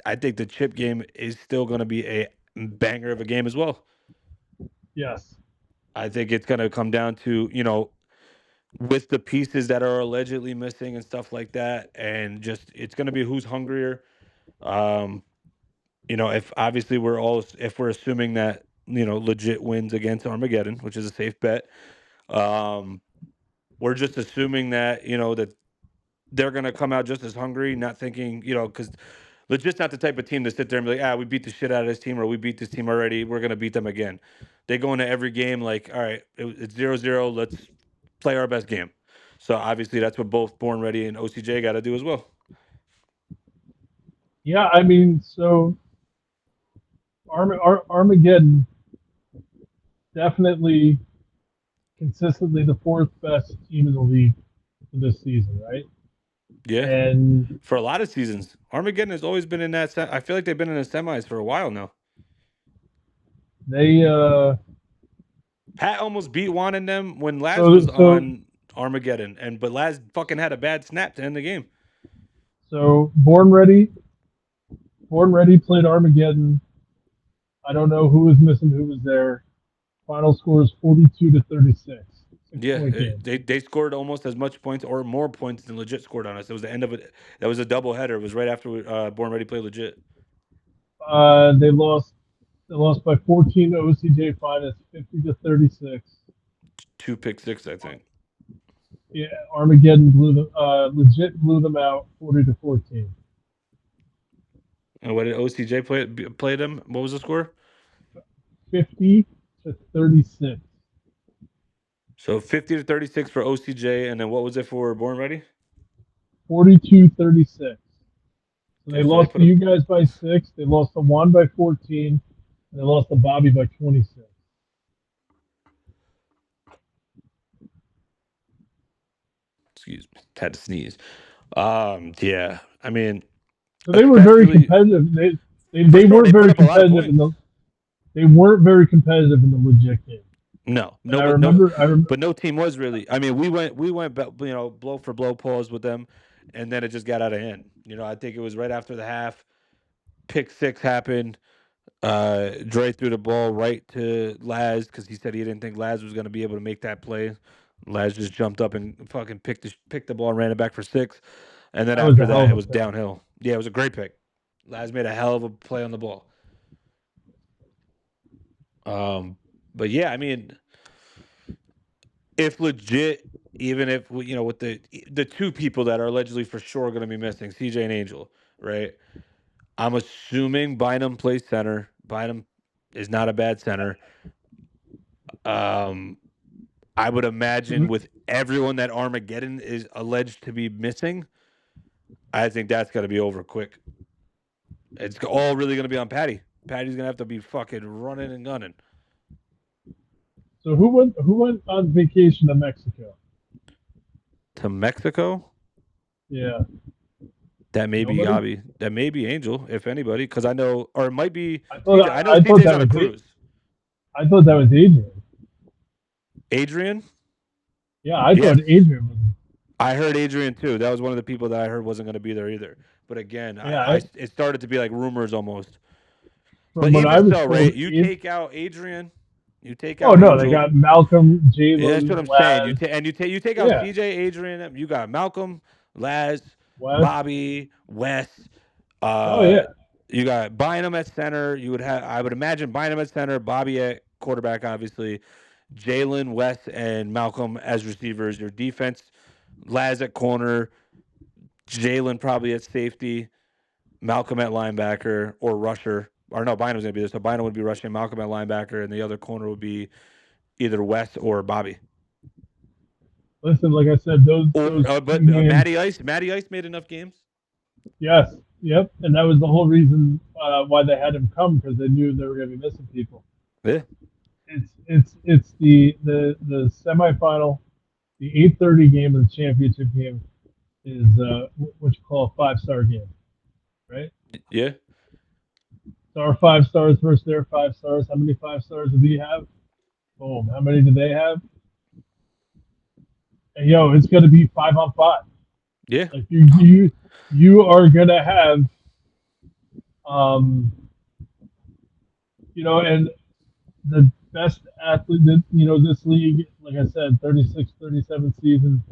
I think the chip game is still going to be a banger of a game as well. Yes. I think it's going to come down to, with the pieces that are allegedly missing and stuff like that, and just it's going to be who's hungrier. Um, if obviously if we're assuming that legit wins against Armageddon, which is a safe bet, um, we're just assuming that that they're going to come out just as hungry, not thinking because legit's not the type of team to sit there and be like, we beat the shit out of this team, or we beat this team already, we're going to beat them again. They go into every game like, all right, it's 0-0, let's play our best game. So obviously that's what both Born Ready and OCJ got to do as well. Yeah, I mean, so Armageddon definitely consistently the fourth best team in the league for this season, right? Yeah. And For a lot of seasons, Armageddon has always been in that. I feel like they've been in the semis for a while now. they Pat almost beat Juan and them when Laz so was so on Armageddon, but Laz fucking had a bad snap to end the game. so Born Ready played Armageddon. I don't know who was missing, who was there. Final score is 42-36. Yeah, Point game. they scored almost as much points or more points than legit scored on us. It was the end of it. That was a double header. It was right after Born Ready played legit. They lost. They lost by 14 to OCJ Finest, 50-36. 2 pick six, I think. Yeah, Armageddon blew them. Legit blew them out, 40-14. And what did OCJ play them? What was the score? 50-36. So 50-36 for OCJ, and then what was it for Born Ready? 42-36. So they Okay, so they lost put to a you guys by 6. They lost to Juan by 14. And they lost to Bobby by 26. excuse me, had to sneeze. Yeah, I mean, So they were very especially competitive. for They sure weren't they put very up a lot of competitive in points. the they weren't very competitive in the legit game. No, And no, but no, I remember but no team was really. I mean, we went, blow for blow pause with them, and then it just got out of hand. I think it was right after the half. Pick six happened. Dre threw the ball right to Laz because he said he didn't think Laz was going to be able to make that play. Laz just jumped up and fucking picked the ball and ran it back for 6. And then that was after a hell that, of it a was pick. downhill. Yeah, it was a great pick. Laz made a hell of a play on the ball. But yeah, I mean, if legit, even if with the two people that are allegedly for sure going to be missing, CJ and Angel, right? I'm assuming Bynum plays center. Bynum is not a bad center. Um, I would imagine with everyone that Armageddon is alleged to be missing, I think that's got to be over quick. It's all really going to be on Patty. Patty's going to have to be fucking running and gunning. So who went on vacation to Mexico? To Mexico? Yeah. That may be Nobody? Yabi. That may be Angel, if anybody, because I know, or it might be I thought CJ. I know I thought CJ's that on a was cruise. I thought that was Adrian. Adrian? Yeah, I Yeah, thought Adrian was. I heard Adrian too. That was one of the people that I heard wasn't going to be there either. But again, Yeah, it started to be like rumors almost. from But what I even was so, told. right? You take out Adrian, you take Oh out no, they Angel. got Malcolm, Yeah, that's Jalen, what I'm saying. Laz. You take out Yeah, CJ, Adrian. You got Malcolm, Laz, West. Bobby, Wes. Oh Uh, yeah. you got Bynum at center. I would imagine Bynum at center, Bobby at quarterback, obviously. Jalen, Wes, and Malcolm as receivers. Your defense, Laz at corner, Jalen probably at safety, Malcolm at linebacker or rusher. Or no, Bynum's gonna be there. So Bynum would be rushing, Malcolm at linebacker, and the other corner would be either Wes or Bobby. Listen, like I said, Or those but two games. Matty Ice made enough games. Yes, yep, and that was the whole reason why they had him come because they knew they were going to be missing people. Yeah, It's the semifinal, the 8:30 game of the championship game is what you call a 5-star game, right? yeah. So our 5 stars versus their 5 stars. How many 5 stars do we have? Boom. How many do they have? And it's going to be 5-on-5. Yeah. Like you are going to have, um, and the best athlete that this league. Like I said, 36, 37 seasons.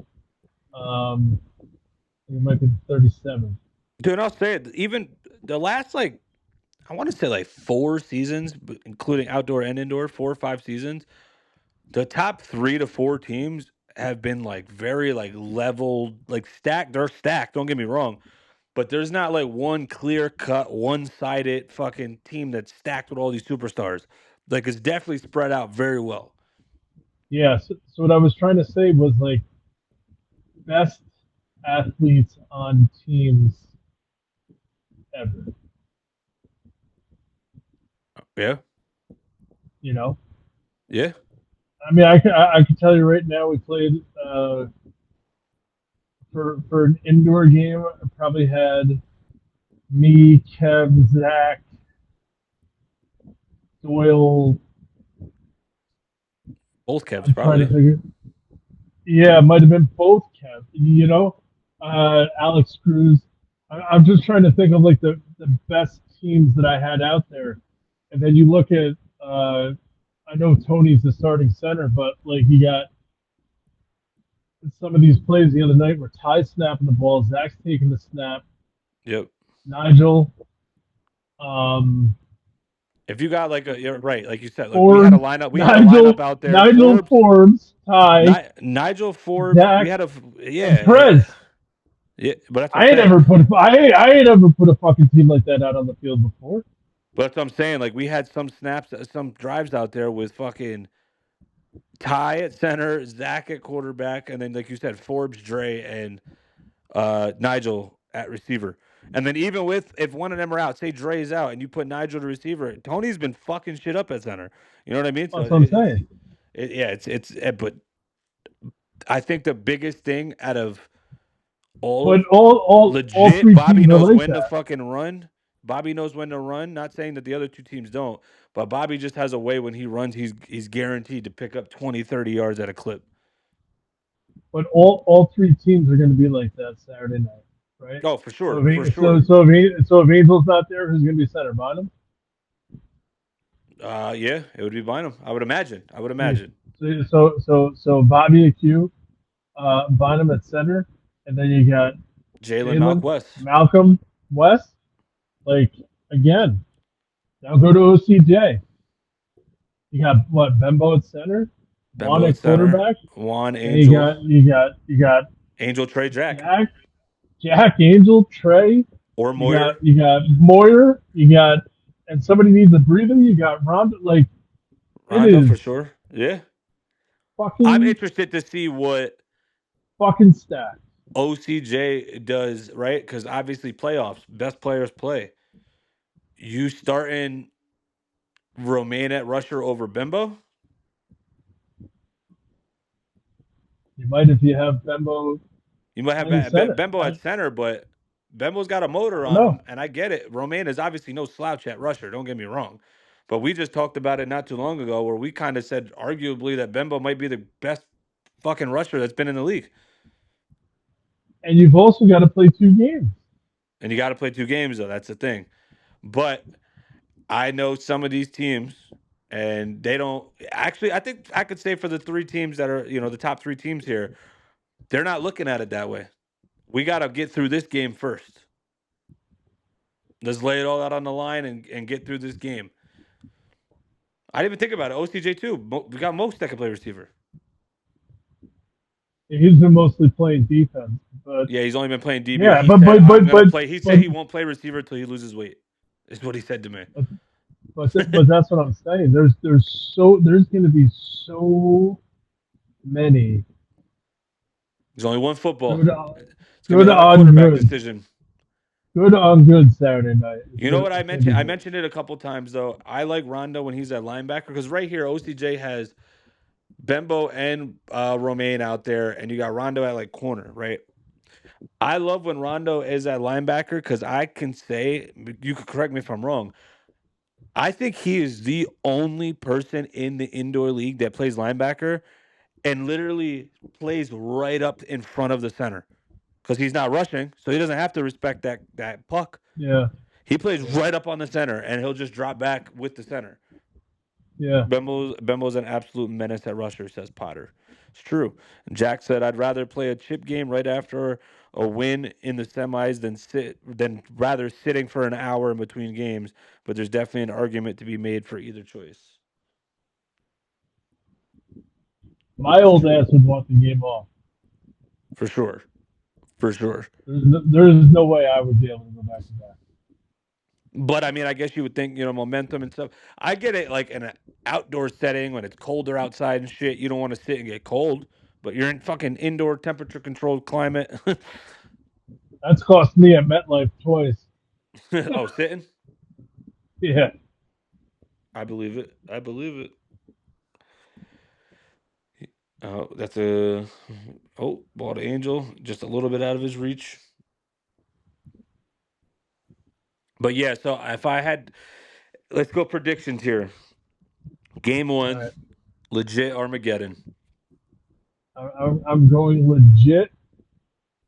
It might be 37. Dude, I'll say it. Even the last I want to say 4 seasons, including outdoor and indoor, 4 or 5 seasons. The top 3 to 4 teams have been very leveled, stacked. They're stacked. Don't get me wrong, but there's not one clear cut, one sided fucking team that's stacked with all these superstars. It's definitely spread out very well. Yeah. So what I was trying to say was best athletes on teams ever. Yeah, You know, yeah. I mean, I can tell you right now, we played for an indoor game. I probably had me, Kev, Zach, Doyle. Both Kevs I'm trying to probably. think. Yeah, it might have been both Kev. Alex Cruz. I'm just trying to think of the best teams that I had out there, and then you look at. I know Tony's the starting center, but you got some of these plays the other night where Ty's snapping the ball, Zach's taking the snap, Yep. Nigel, um, If you got you're right, like you said, we had a Forbes, lineup. We had a lineup Nigel, out there. Nigel Forbes, Forbes, Ty, Nigel Forbes. We Zach, had and yeah, Trez. yeah. But that's what I'm I ain't saying. ever put I ain't ever put a fucking team like that out on the field before. But that's what I'm saying. We had some snaps, some drives out there with fucking Ty at center, Zach at quarterback, and then like you said, Forbes, Dre, and Nigel at receiver. And then even if one of them are out, say Dre's out, and you put Nigel to receiver, Tony's been fucking shit up at center. You know what I mean? So That's what I'm saying. yeah, but I think the biggest thing out of all But of all legit, three Bobby teams are knows like when to that. fucking run. Bobby knows when to run. Not saying that the other two teams don't, but Bobby just has a way when he runs, he's guaranteed to pick up 20, 30 yards at a clip. But all three teams are going to be like that Saturday night, right? Oh, for So sure, for if so sure. so if Angel's not there, who's going to be center? Bottom. Yeah, it would be Bynum. I would imagine. I would See, imagine. so Bobby AQ, Bottom at center, and then you got Jalen Jalen, Malquest Malcolm, West. Like again, now go to OCJ. You got what Bembo at center, Juan Bembo at at center, quarterback, Juan and you Angel, got you got Angel Trey Jack, Jack, Jack Angel, Trey. or You got Moyer. you got Moyer. You got and somebody needs a breather. You got Rondo. Like it Rondo for is sure. Yeah. I'm fucking interested to see what fucking stacked. OCJ does, right? Because obviously playoffs, best players play. You starting Romaine at rusher over Bimbo? You might if you have Bembo You might have playing center. Bembo at center, but Bembo's got a I motor don't on know. him, and I get it. Romaine is obviously no slouch at rusher. Don't get me wrong, but we just talked about it not too long ago, where we kind of said arguably that Bembo might be the best fucking rusher that's been in the league. And you've also got to play 2 games. And you got to play 2 games though. That's the thing. But I know some of these teams, and they don't actually. I think I could say for the 3 teams that are the top 3 teams here, they're not looking at it that way. We got to get through this game first. Let's lay it all out on the line and get through this game. I didn't even think about it. OCJ too. We got most that can play receiver. He's been mostly playing defense, but Yeah, he's only been playing DB. yeah, He said I'm gonna but play. He said he won't play receiver until he loses weight. Is what he said to me. but that's what I'm saying. There's going to be so many There's only one football. good It's gonna be good another on quarterback good decision. good on good Saturday night. You know what I It's gonna be mentioned? I good. mentioned it a couple times though. I like Rondo when he's at linebacker because right here OCJ has Bembo and Romaine out there, and you got Rondo at corner, right? I love when Rondo is at linebacker because I can say, you could correct me if I'm wrong. I think he is the only person in the indoor league that plays linebacker and literally plays right up in front of the center because he's not rushing, so he doesn't have to respect that puck. Yeah. He plays right up on the center, and he'll just drop back with the center. Yeah. Bembo's an absolute menace at rusher, says Potter. It's true. Jack said, "I'd rather play a chip game right after a win in the semis than rather sitting for an hour in between games." But there's definitely an argument to be made for either choice. My It's old true ass would want the game off. for sure. For sure. There's no way I would be able to go back to back. But I mean, I guess you would think, momentum and stuff. I get it, like in an outdoor setting when it's colder outside and shit. You don't want to sit and get cold, but you're in fucking indoor temperature controlled climate. That's cost me at MetLife twice. Oh, sitting? Yeah. I believe it. I believe it. Oh, that's a ball to Angel, just a little bit out of his reach. But yeah, so if I had, let's go predictions here. Game All one, right. legit Armageddon. I'm going legit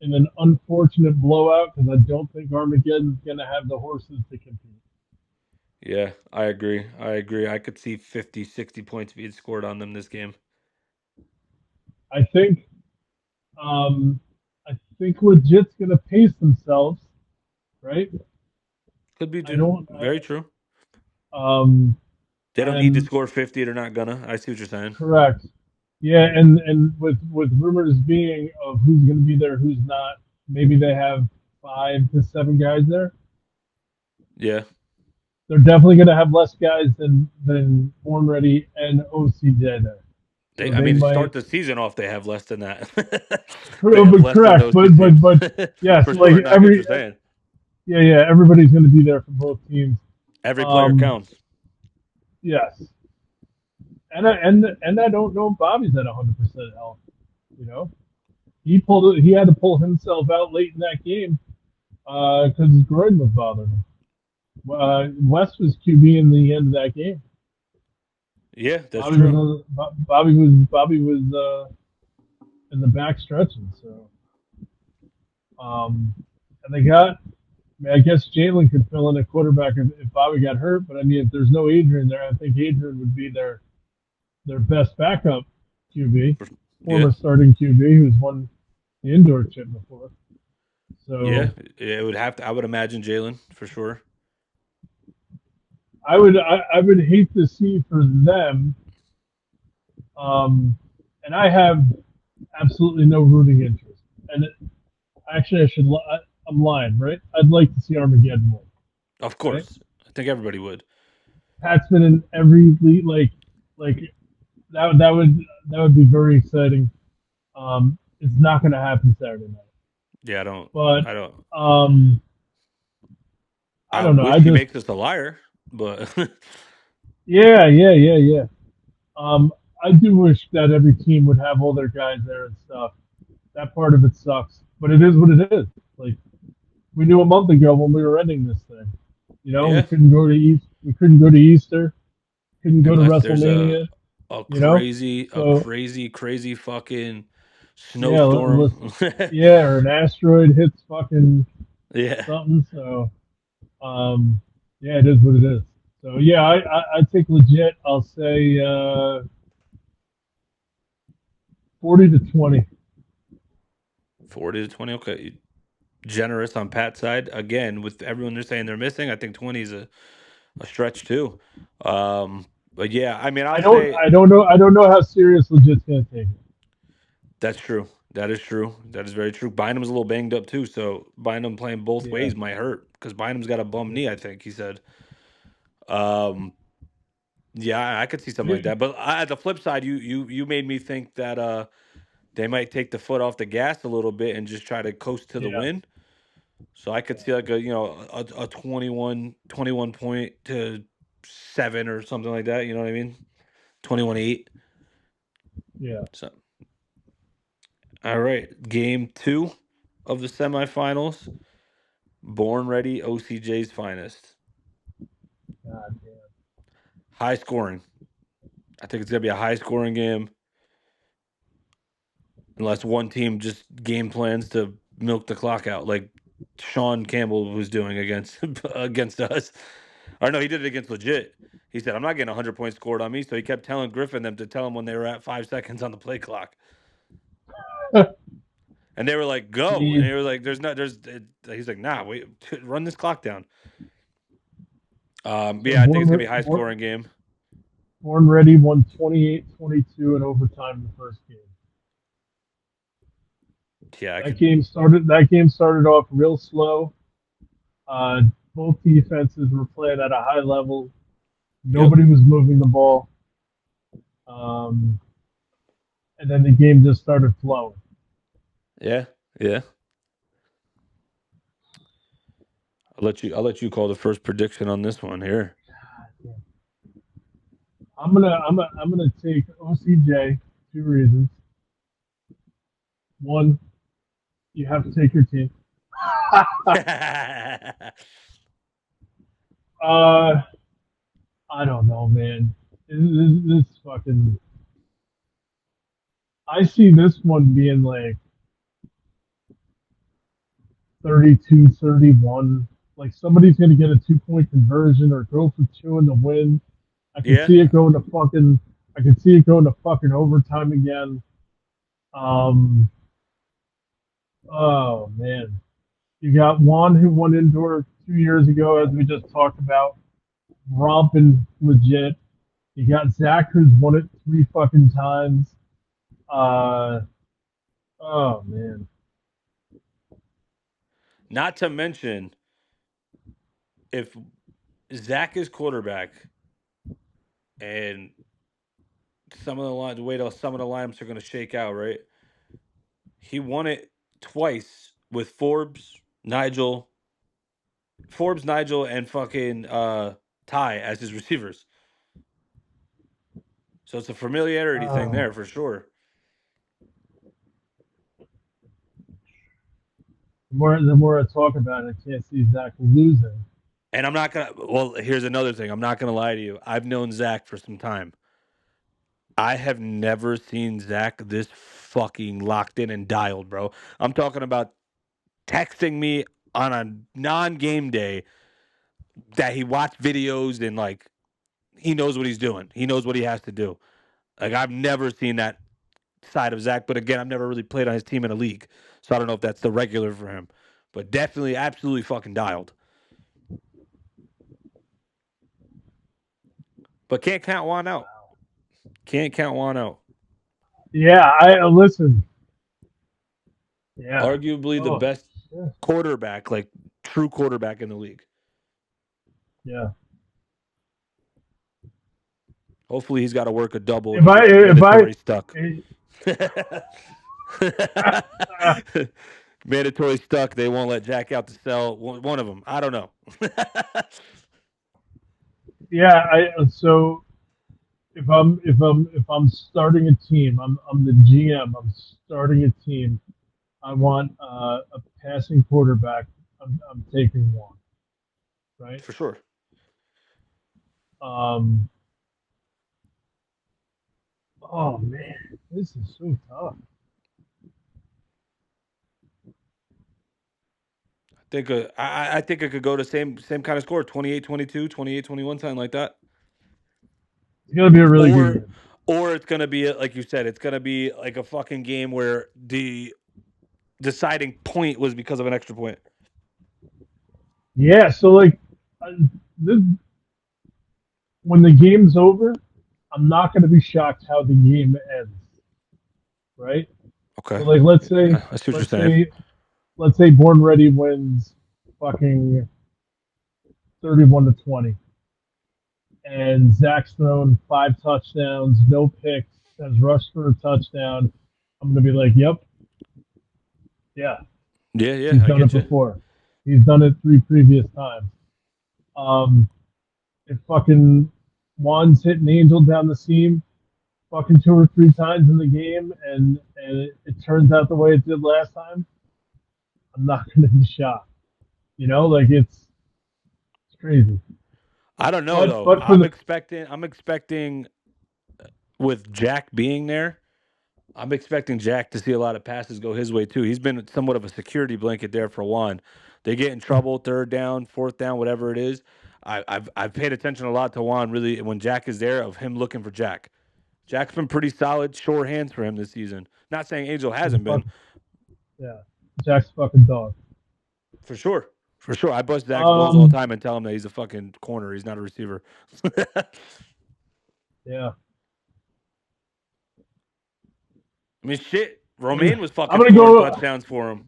in an unfortunate blowout because I don't think Armageddon's going to have the horses to compete. Yeah, I agree. I agree. I could see 50, 60 points being scored on them this game. I think um, legit's going to pace themselves, right? Could be I too. don't. Very true. Um, They don't need to and score 50. They're not gonna. I see what you're saying. correct. Yeah, and with rumors being of who's going to be there, who's not, maybe they have 5 to 7 guys there. Yeah. They're definitely going to have less guys than Born Ready and OCJ there. So I they mean, to might start the season off, they have less than that. They have less than correct, those two teams. but yes, For like sure. No, I get what you're saying. yeah, everybody's going to be there for both teams. Every player counts. Yes, and I don't know if Bobby's at 100% health. You know, he had to pull himself out late in that game because his groin was bothering him. West was QB in the end of that game. Yeah, that's Bobby true. was Bobby was in the back stretching. So, and they got. I mean, I guess Jalen could fill in a quarterback if Bobby got hurt, but I mean, if there's no Adrian there, I think Adrian would be their best backup QB, Yeah. former starting QB who's won the indoor chip before. Yeah. So It would have to. I would imagine Jalen for sure. I would hate to see for them, and I have absolutely no rooting interest. And actually, I'm lying, right? I'd like to see Armageddon win, Of right? course. I think everybody would. Pat's been in every league, like that would be very exciting. It's not going to happen Saturday night, Yeah, I don't. but I don't. um, I I don't know. I wish he just makes us a liar, but yeah. I do wish that every team would have all their guys there and stuff. That part of it sucks, but it is what it is. Like we knew a month ago when we were ending this thing. You know, we yeah. couldn't go to We couldn't go to Easter. Couldn't go to Unless there's WrestleMania. a You know, so crazy fucking yeah, snowstorm. yeah, or an asteroid hits fucking Yeah. something. So yeah, it is what it is. So yeah, I take legit. I'll say 40-20. 40 to 20. Okay. Generous on Pat's side. Again, with everyone they're saying they're missing, I think 20 is a stretch too. But yeah, I mean, I'll say I don't know how serious legit's gonna take it. that's true. That is true. That is very true. Bynum's a little banged up too, so Bynum playing both Yeah. ways might hurt because Bynum's got a bum knee. I think he said. Um, yeah, I could see something like that. But at the flip side, you made me think that they might take the foot off the gas a little bit and just try to coast to the Yeah. win. So I could see like a 21 point to 7 or something like that. You know what I mean? 21-8. Yeah. So all right, game 2 of the semifinals. Born Ready OCJ's finest. God damn. High scoring. I think it's gonna be a high scoring game. unless one team just game plans to milk the clock out, like Sean Campbell was doing against against us. Or no, he did it against Legit. He said, "I'm not getting 100 points scored on me," so he kept telling Griffin them to tell him when they were at 5 seconds on the play clock. And they were like, "Go!" And See, he was like, He's like, "Nah, wait, run this clock down." so Yeah, I think it's gonna be a high scoring game. Born Ready won 28-22 in overtime the first game. Yeah, That game started off real slow. Uh, Both defenses were playing at a high level. Yep. Nobody was moving the ball. Um, and then the game just started flowing. Yeah. Yeah. I'll let you call the first prediction on this one here. I'm gonna take OCJ. Two reasons. One, you have to take your team. uh, I don't know, man. This fucking. I see this one being like 32-31. Like somebody's gonna get a 2 point conversion or go for two in the win. I can Yeah. see it going to fucking. I can see it going to fucking overtime again. Um. Oh man, you got Juan who won indoor 2 years ago, as we just talked about, romping legit. You got Zach who's won it three fucking times. Uh. Oh man. Not to mention, if Zach is quarterback and the way some of the lineups are going to shake out, right? He won it twice with Nigel, and fucking Ty as his receivers. So it's a familiarity thing Uh, there for sure. the more I talk about it, I can't see Zach losing. And I'm not gonna. Well, here's another thing. I'm not gonna lie to you. I've known Zach for some time. I have never seen Zach this fucking locked in and dialed, bro. I'm talking about texting me on a non-game day that he watched videos and like he knows what he's doing. He knows what he has to do. Like I've never seen that side of Zach, but again, I've never really played on his team in a league, so I don't know if that's the regular for him. But definitely, absolutely fucking dialed. But can't count Juan out. Can't count Juan out. Yeah, I listen. Yeah. Arguably the Oh, best yeah. quarterback, like true quarterback in the league. Yeah. Hopefully, he's got to work a double and If he I gets if I mandatory stuck. eh, Mandatory stuck. They won't let Jack out to sell one of them. I don't know. yeah, I so if I'm starting a team, I'm the GM. I'm starting a team. I want a passing quarterback. I'm taking one, right? For sure. Um. Oh man, this is so tough. I think it could go to same kind of score 28-22, 28-21, something like that. It's gonna be a really good Or game. or it's gonna be like you said, it's gonna be like a fucking game where the deciding point was because of an extra point. Yeah. So like, uh, this, when the game's over, I'm not gonna be shocked how the game ends, right? Okay. So like, I see what you're let's saying. say let's say Born Ready wins fucking 31-20, and Zach's thrown 5 touchdowns, no picks, has rushed for a touchdown. I'm gonna be like, yep, yeah, Yeah, yeah, he's I done it get you. before. He's done it 3 previous times. Um, if fucking Juan's hitting Angel down the seam, fucking 2 or 3 times in the game, and it turns out the way it did last time, I'm not gonna be shocked. You know, like it's crazy. I don't know But though. but for the I'm expecting with Jack being there, I'm expecting Jack to see a lot of passes go his way too. He's been somewhat of a security blanket there for Juan. They get in trouble, third down, fourth down, whatever it is. I've paid attention a lot to Juan really when Jack is there of him looking for Jack. Jack's been pretty solid, sure hands for him this season. Not saying Angel hasn't been. Yeah, Jack's fucking dog. For sure. For sure. I bust Zach's balls all the time and tell him that he's a fucking corner. He's not a receiver. Yeah. I mean, shit. Romaine was fucking gonna scoring go. touchdowns for him.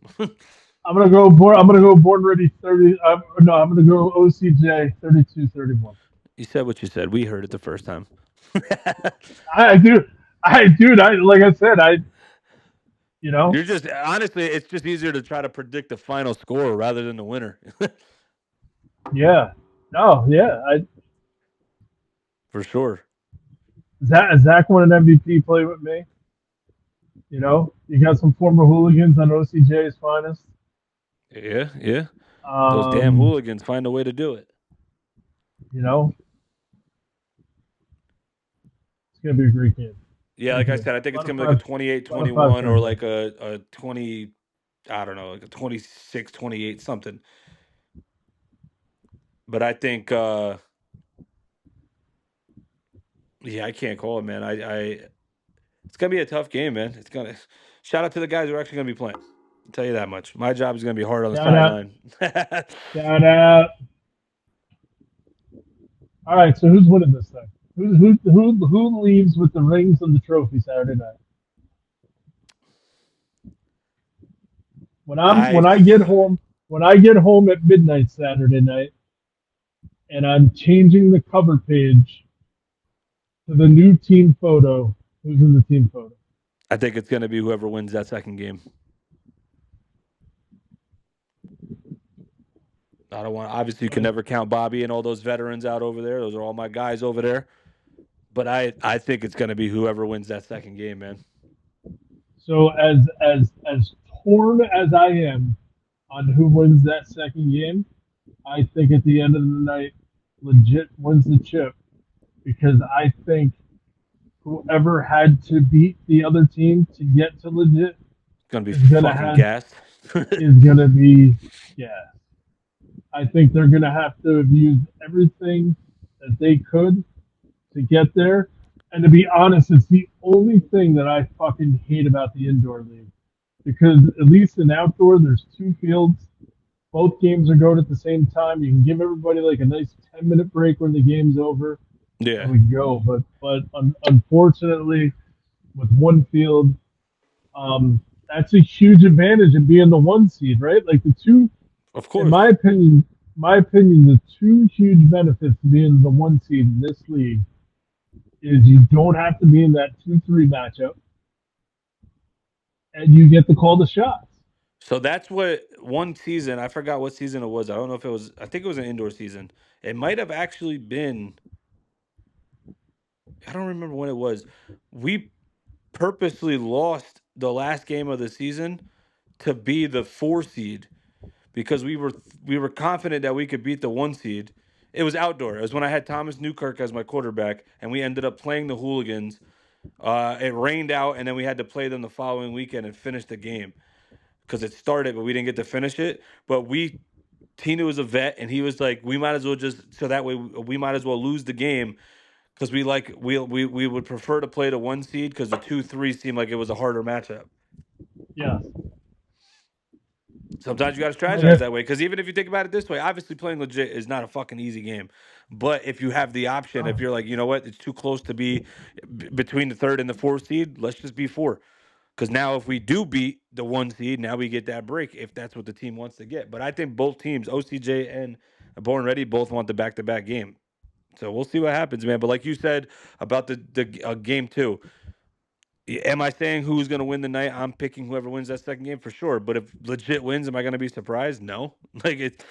I'm gonna go born ready 30. No, I'm gonna go OCJ 32-31. You said what you said. We heard it the first time. Dude, like I said, You're just honestly, it's just easier to try to predict the final score rather than the winner. Yeah. No, yeah. For sure. Zach won an MVP play with me. You got some former hooligans on OCJ's finest. Yeah, yeah. Those damn hooligans find a way to do it. It's gonna be a great game. Yeah, like I said, I think it's gonna be like a 28-21 or like a 20, I don't know, like a 26-28 something. But I think yeah, I can't call it, man. It's gonna be a tough game, man. It's gonna shout out to the guys who are actually gonna be playing. I'll tell you that much. My job is gonna be hard on the sideline. Shout out. All right, so who's winning this thing? Who leaves with the rings and the trophy Saturday night? When I get home at midnight Saturday night, and I'm changing the cover page to the new team photo. Who's in the team photo? I think it's going to be whoever wins that second game. I don't want. Obviously, you can never count Bobby and all those veterans out over there. Those are all my guys over there. But I think it's going to be whoever wins that second game, man. So as torn as I am on who wins that second game, I think at the end of the night, legit wins the chip, because I think whoever had to beat the other team to get to legit it's gonna be fucking gassed. is gonna be gassed. I think they're gonna have to have used everything that they could to get there. And to be honest, it's the only thing that I fucking hate about the indoor league. Because at least in outdoor, there's two fields. Both games are going at the same time. You can give everybody like a nice 10-minute break when the game's over. Yeah. And we go. But unfortunately, with one field, that's a huge advantage in being the one seed, right? Like the two, of course. In my opinion, the two huge benefits to being the one seed in this league is you don't have to be in that 2-3 matchup, and you get to call the shots. So that's what one season, I forgot what season it was. I don't know if it was, I think it was an indoor season. It might have actually been, I don't remember when it was. We purposely lost the last game of the season to be the 4 seed because we were confident that we could beat the 1 seed. It was outdoor. It was when I had Thomas Newkirk as my quarterback, and we ended up playing the Hooligans. It rained out, and then we had to play them the following weekend and finish the game because it started, but we didn't get to finish it. But Tina was a vet, and he was like, we might as well just, so that way we might as well lose the game because we would prefer to play the 1 seed because the 2-3 seemed like it was a harder matchup. Yeah. Sometimes you got to strategize that way because even if you think about it this way, obviously playing legit is not a fucking easy game. But if you have the option, if you're like, you know what, it's too close to be between the 3rd and the 4th seed, let's just be 4. Because now if we do beat the 1 seed, now we get that break if that's what the team wants to get. But I think both teams, OCJ and Born Ready, both want the back-to-back game. So we'll see what happens, man. But like you said about the game 2, am I saying who's going to win the night? I'm picking whoever wins that second game for sure. But if legit wins, am I going to be surprised? No. Like it,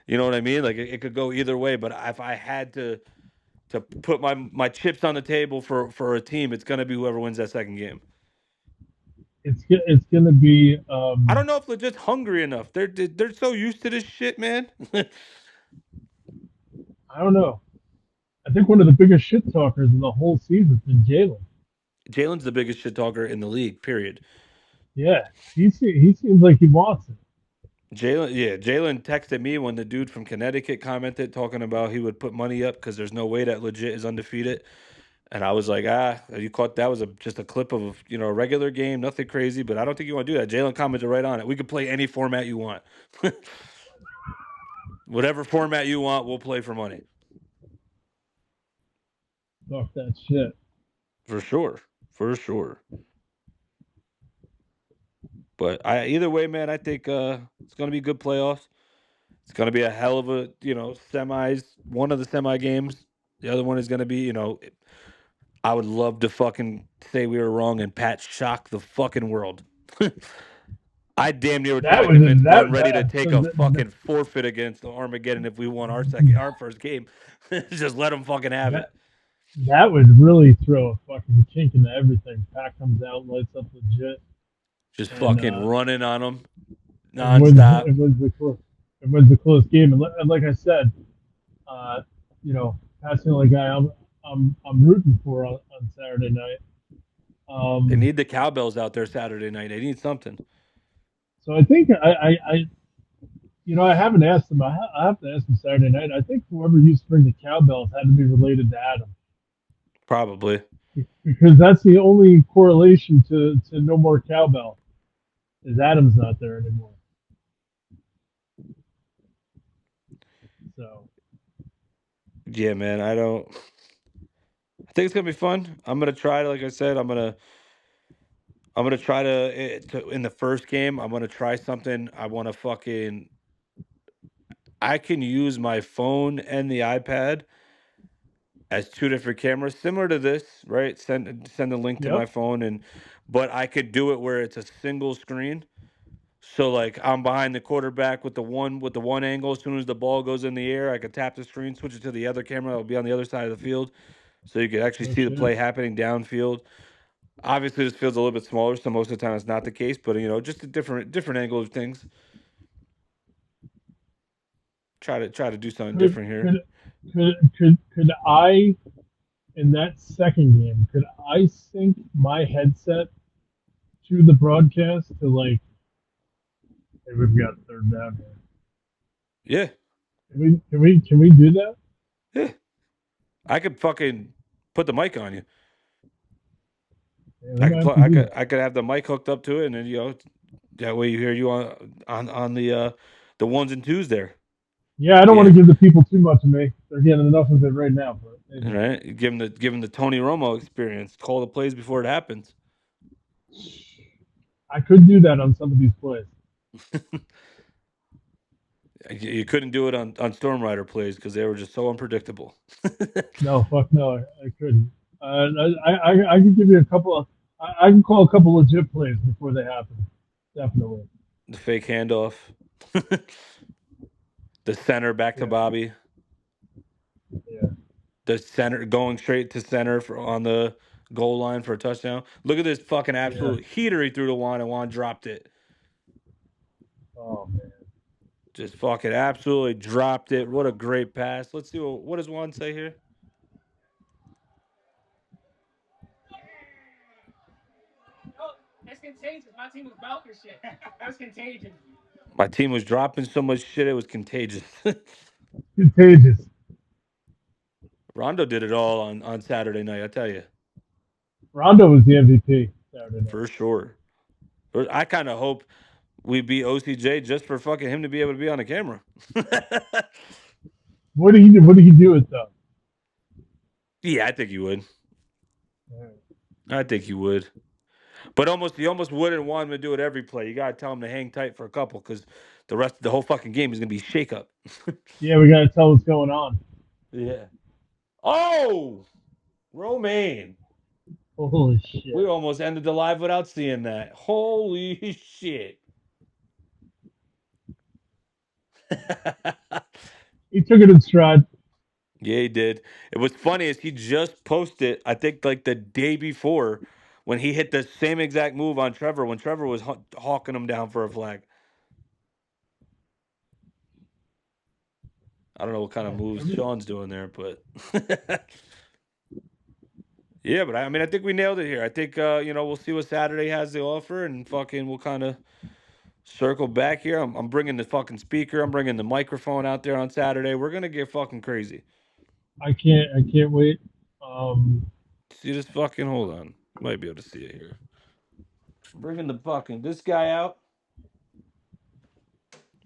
you know what I mean? Like it could go either way. But if I had to put my chips on the table for a team, it's going to be whoever wins that second game. It's going to be. I don't know if legit's hungry enough. They're so used to this shit, man. I don't know. I think one of the biggest shit talkers in the whole season has been Jalen. Jalen's the biggest shit talker in the league. Period. Yeah, he seems like he wants it. Jalen texted me when the dude from Connecticut commented talking about he would put money up because there's no way that legit is undefeated. And I was like, you caught that was just a clip of a regular game, nothing crazy, but I don't think you want to do that. Jalen commented right on it. We could play any format you want. Whatever format you want, we'll play for money. Fuck that shit. For sure. For sure. But either way, man, I think it's gonna be good playoffs. It's gonna be a hell of a, semis. One of the semi games. The other one is gonna be, I would love to fucking say we were wrong and Pat shock the fucking world. I damn near would try That to was convince Glenn that Ready to take a that fucking forfeit against Armageddon if we won our first game. Just let him fucking have that it. that would really throw a fucking kink into everything. Pat comes out, lights up legit, Just and fucking running on them it was nonstop. it was the close game. And like I said, uh, Pat's the only guy I'm rooting for on Saturday night. They Um, need the cowbells out there Saturday night. They need something. so I think I haven't asked him. I have to ask him Saturday night. I think whoever used to bring the cowbells had to be related to Adam Probably. because that's the only correlation to no more cowbell is Adam's not there anymore. So Yeah, man. I think it's gonna be fun. I'm gonna try to, like I said, I'm gonna try to in the first game. I'm gonna try something. I want to fucking. I can use my phone and the iPad as two different cameras, similar to this, right? Send a link to yep, my phone, but I could do it where it's a single screen. So like I'm behind the quarterback with the one angle. As soon as the ball goes in the air, I could tap the screen, switch it to the other camera. It'll be on the other side of the field, so you could actually no see the shit. play happening downfield. Obviously, this field's a little bit smaller, so most of the time it's not the case. But just a different angle of things. Try to do something Could different here. could could I in that second game? Could I sync my headset to the broadcast to like? Hey, we've got third down here. Yeah, Can we do that? yeah. I could fucking put the mic on you. Yeah, we might have to do that. I could have the mic hooked up to it, and then that way you hear you on the ones and twos there. Yeah, I don't want Yeah, to give the people too much of me. They're getting enough of it right now, but maybe. right. Give them the Tony Romo experience. Call the plays before it happens. I could do that on some of these plays. You couldn't do it on Storm Rider plays because they were just so unpredictable. No, fuck no, I couldn't. I can give you a couple of. I can call a couple legit plays before they happen. Definitely. The fake handoff, the center back to Yeah, Bobby, yeah, the center going straight to center on the goal line for a touchdown. Look at this fucking yeah. absolute heater he threw to Juan, and Juan dropped it. Oh man. Just fucking absolutely dropped it. What a great pass. Let's see what does Juan say here. It's contagious. My team was milking shit. That was contagious. My team was dropping so much shit it was contagious. Contagious. Rondo did it all on Saturday night, I tell you. Rondo was the MVP Saturday night. For sure. I kind of hope we beat OCJ just for fucking him to be able to be on the camera. What did he do? What did he do it though? Yeah, I think you would. Yeah. I think you would. But you almost wouldn't want him to do it every play. You gotta tell him to hang tight for a couple because the whole fucking game is gonna be shake up. Yeah, we got to tell what's going on. Yeah. Oh, Romaine. Holy We shit. almost ended the live without seeing that. Holy shit. He took it in stride. Yeah, he did. It was funny is he just posted, I think like the day before, when he hit the same exact move on Trevor when Trevor was hawking him down for a flag. I don't know what kind of Yeah, moves Sean's doing there, but Yeah, but I mean, I think we nailed it here. I think we'll see what Saturday has to offer, and fucking we'll kind of circle back here. I'm bringing the fucking speaker. I'm bringing the microphone out there on Saturday. We're gonna get fucking crazy. I can't wait. See this fucking? Hold on, might be able to see it here. Bringing the fucking this guy out.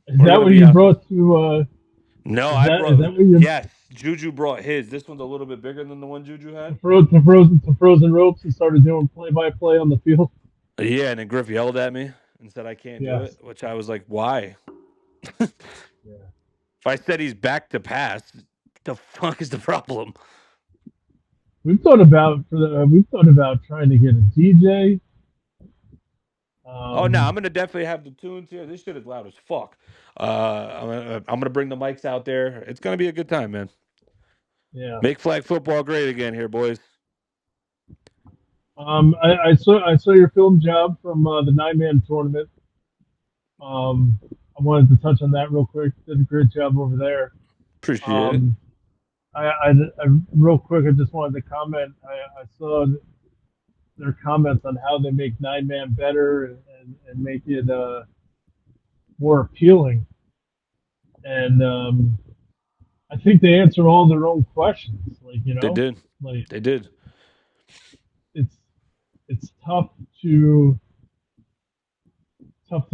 Is We're that gonna what be you out. brought to? No, Is I that is brought. that what you Yes, Juju brought his. This one's a little bit bigger than the one Juju had. to frozen ropes and started doing play by play on the field? Yeah, and then Griff yelled at me and said I can't do it, Yes. which I was like, why? Yeah. If I said he's back to pass, the fuck is the problem? We've thought about trying to get a DJ. Oh no, I'm gonna definitely have the tunes here. This shit is loud as fuck. I'm gonna bring the mics out there. It's gonna be a good time, man. Yeah. Make flag football great again here, boys. I saw your film job from the 9-man tournament. I wanted to touch on that real quick. Did a great job over there. Appreciate it. Um, I real quick, I just wanted to comment. I saw their comments on how they make 9-man better and make it more appealing. And I think they answer all their own questions. They did. Like They did. it's it's tough to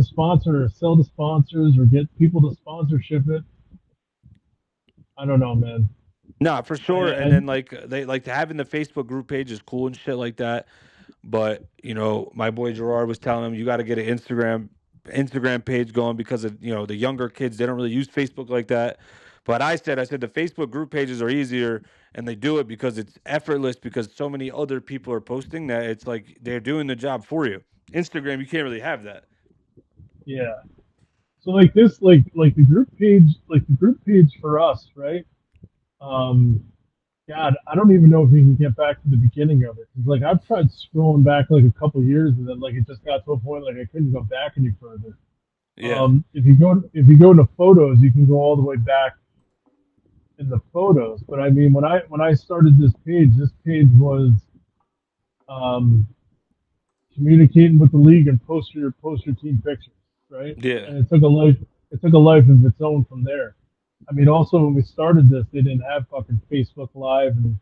sponsor or sell to sponsors or get people to sponsorship it. I don't know, man. No, for I, sure. And I then they like having the Facebook group page is cool and shit like that. But my boy Gerard was telling him you got to get an Instagram page going because of the younger kids, they don't really use Facebook like that. But I said the Facebook group pages are easier, and they do it because it's effortless because so many other people are posting that it's like they're doing the job for you. Instagram, you can't really have that. yeah. So like this, like the group page for us, right? Um, God, I don't even know if we can get back to the beginning of it. 'Cause, like I've tried scrolling back like a couple years, and then like it just got to a point like I couldn't go back any further. Yeah. If you go into photos, you can go all the way back in the photos. But I mean, when I started this page was um, communicating with the league and post your team pictures, right? Yeah. And it took a life of its own from there. I mean, also when we started this, they didn't have fucking Facebook Live and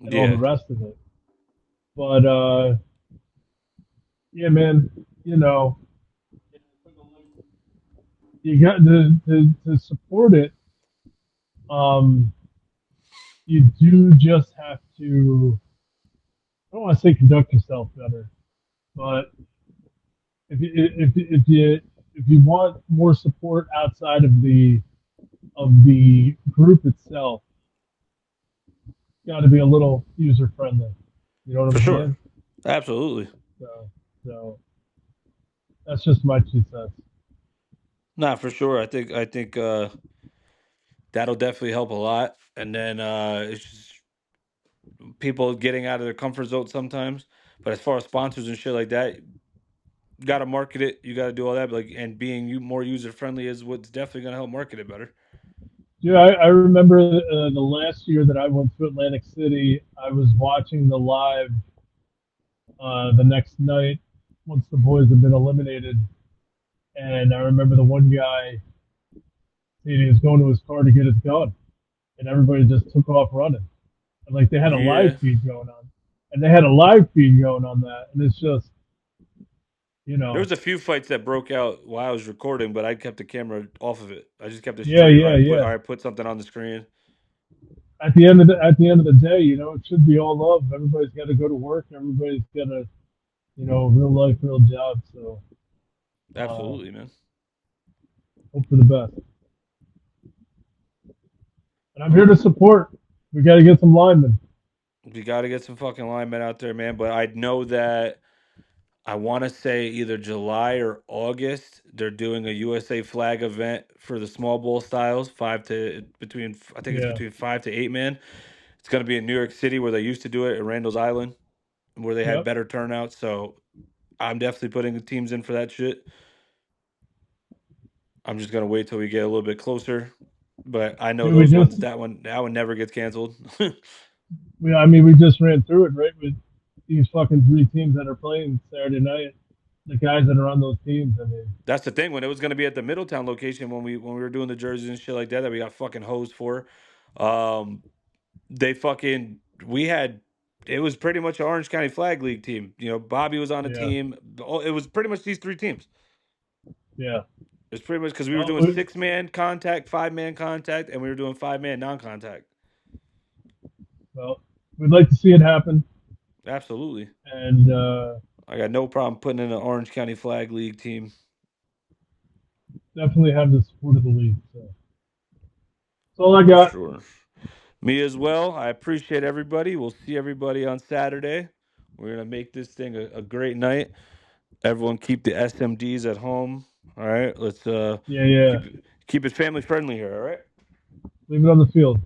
all the Yeah. rest of it. But yeah, man, you know, you got to support it. Um, you do just have to. I don't want to say conduct yourself better, but if you want more support outside of the group itself, got to be a little user friendly. You know what For I'm sure. saying? Absolutely. So that's just my 2 cents. Nah, for sure. I think that'll definitely help a lot. And then it's just people getting out of their comfort zone sometimes. But as far as sponsors and shit like that, you got to market it. You got to do all that. But and being more user friendly is what's definitely going to help market it better. Yeah, I remember the last year that I went to Atlantic City. I was watching the live the next night once the boys had been eliminated, and I remember the one guy he was going to his car to get his gun, and everybody just took off running. And like they had a live Yeah. feed going on, and they had a live feed going on that, and it's just There was a few fights that broke out while I was recording, but I kept the camera off of it. I just kept it straight, yeah. or I put something on the screen. At the end of the day, it should be all love. Everybody's got to go to work. Everybody's got to real life, real job. So Absolutely, man. hope for the best. And I'm here to support. We got to get some linemen. We got to get some fucking linemen out there, man. But I know that I want to say either July or August they're doing a USA flag event for the small bowl styles, I think it's Yeah. between 5 to 8 man. It's going to be in New York City where they used to do it at Randall's Island, where they had Yep. better turnout. So I'm definitely putting the teams in for that shit. I'm just gonna wait till we get a little bit closer, but I know Yeah, we those ones. just That one never gets canceled. we just ran through it, right? With these fucking three teams that are playing Saturday night, the guys that are on those teams. I mean, That's the thing. When it was going to be at the Middletown location, when we were doing the jerseys and shit like that we got fucking hosed for, they fucking we had. It was pretty much an Orange County Flag League team. You know, Bobby was on a yeah, team. It was pretty much these three teams. yeah. It's pretty much because we were Well, doing 6-man contact, 5-man contact, and we were doing 5-man non-contact. well, we'd like to see it happen, Absolutely. and I got no problem putting in an Orange County Flag League team. definitely have the support of the league. So that's all I For got. sure. Me as well. I appreciate everybody. We'll see everybody on Saturday. We're gonna make this thing a great night. Everyone keep the SMDs at home. All right. Let's Yeah. keep it family friendly here. All right. Leave it on the field.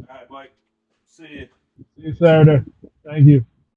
All right, Mike. See you. See you Saturday. Thank you.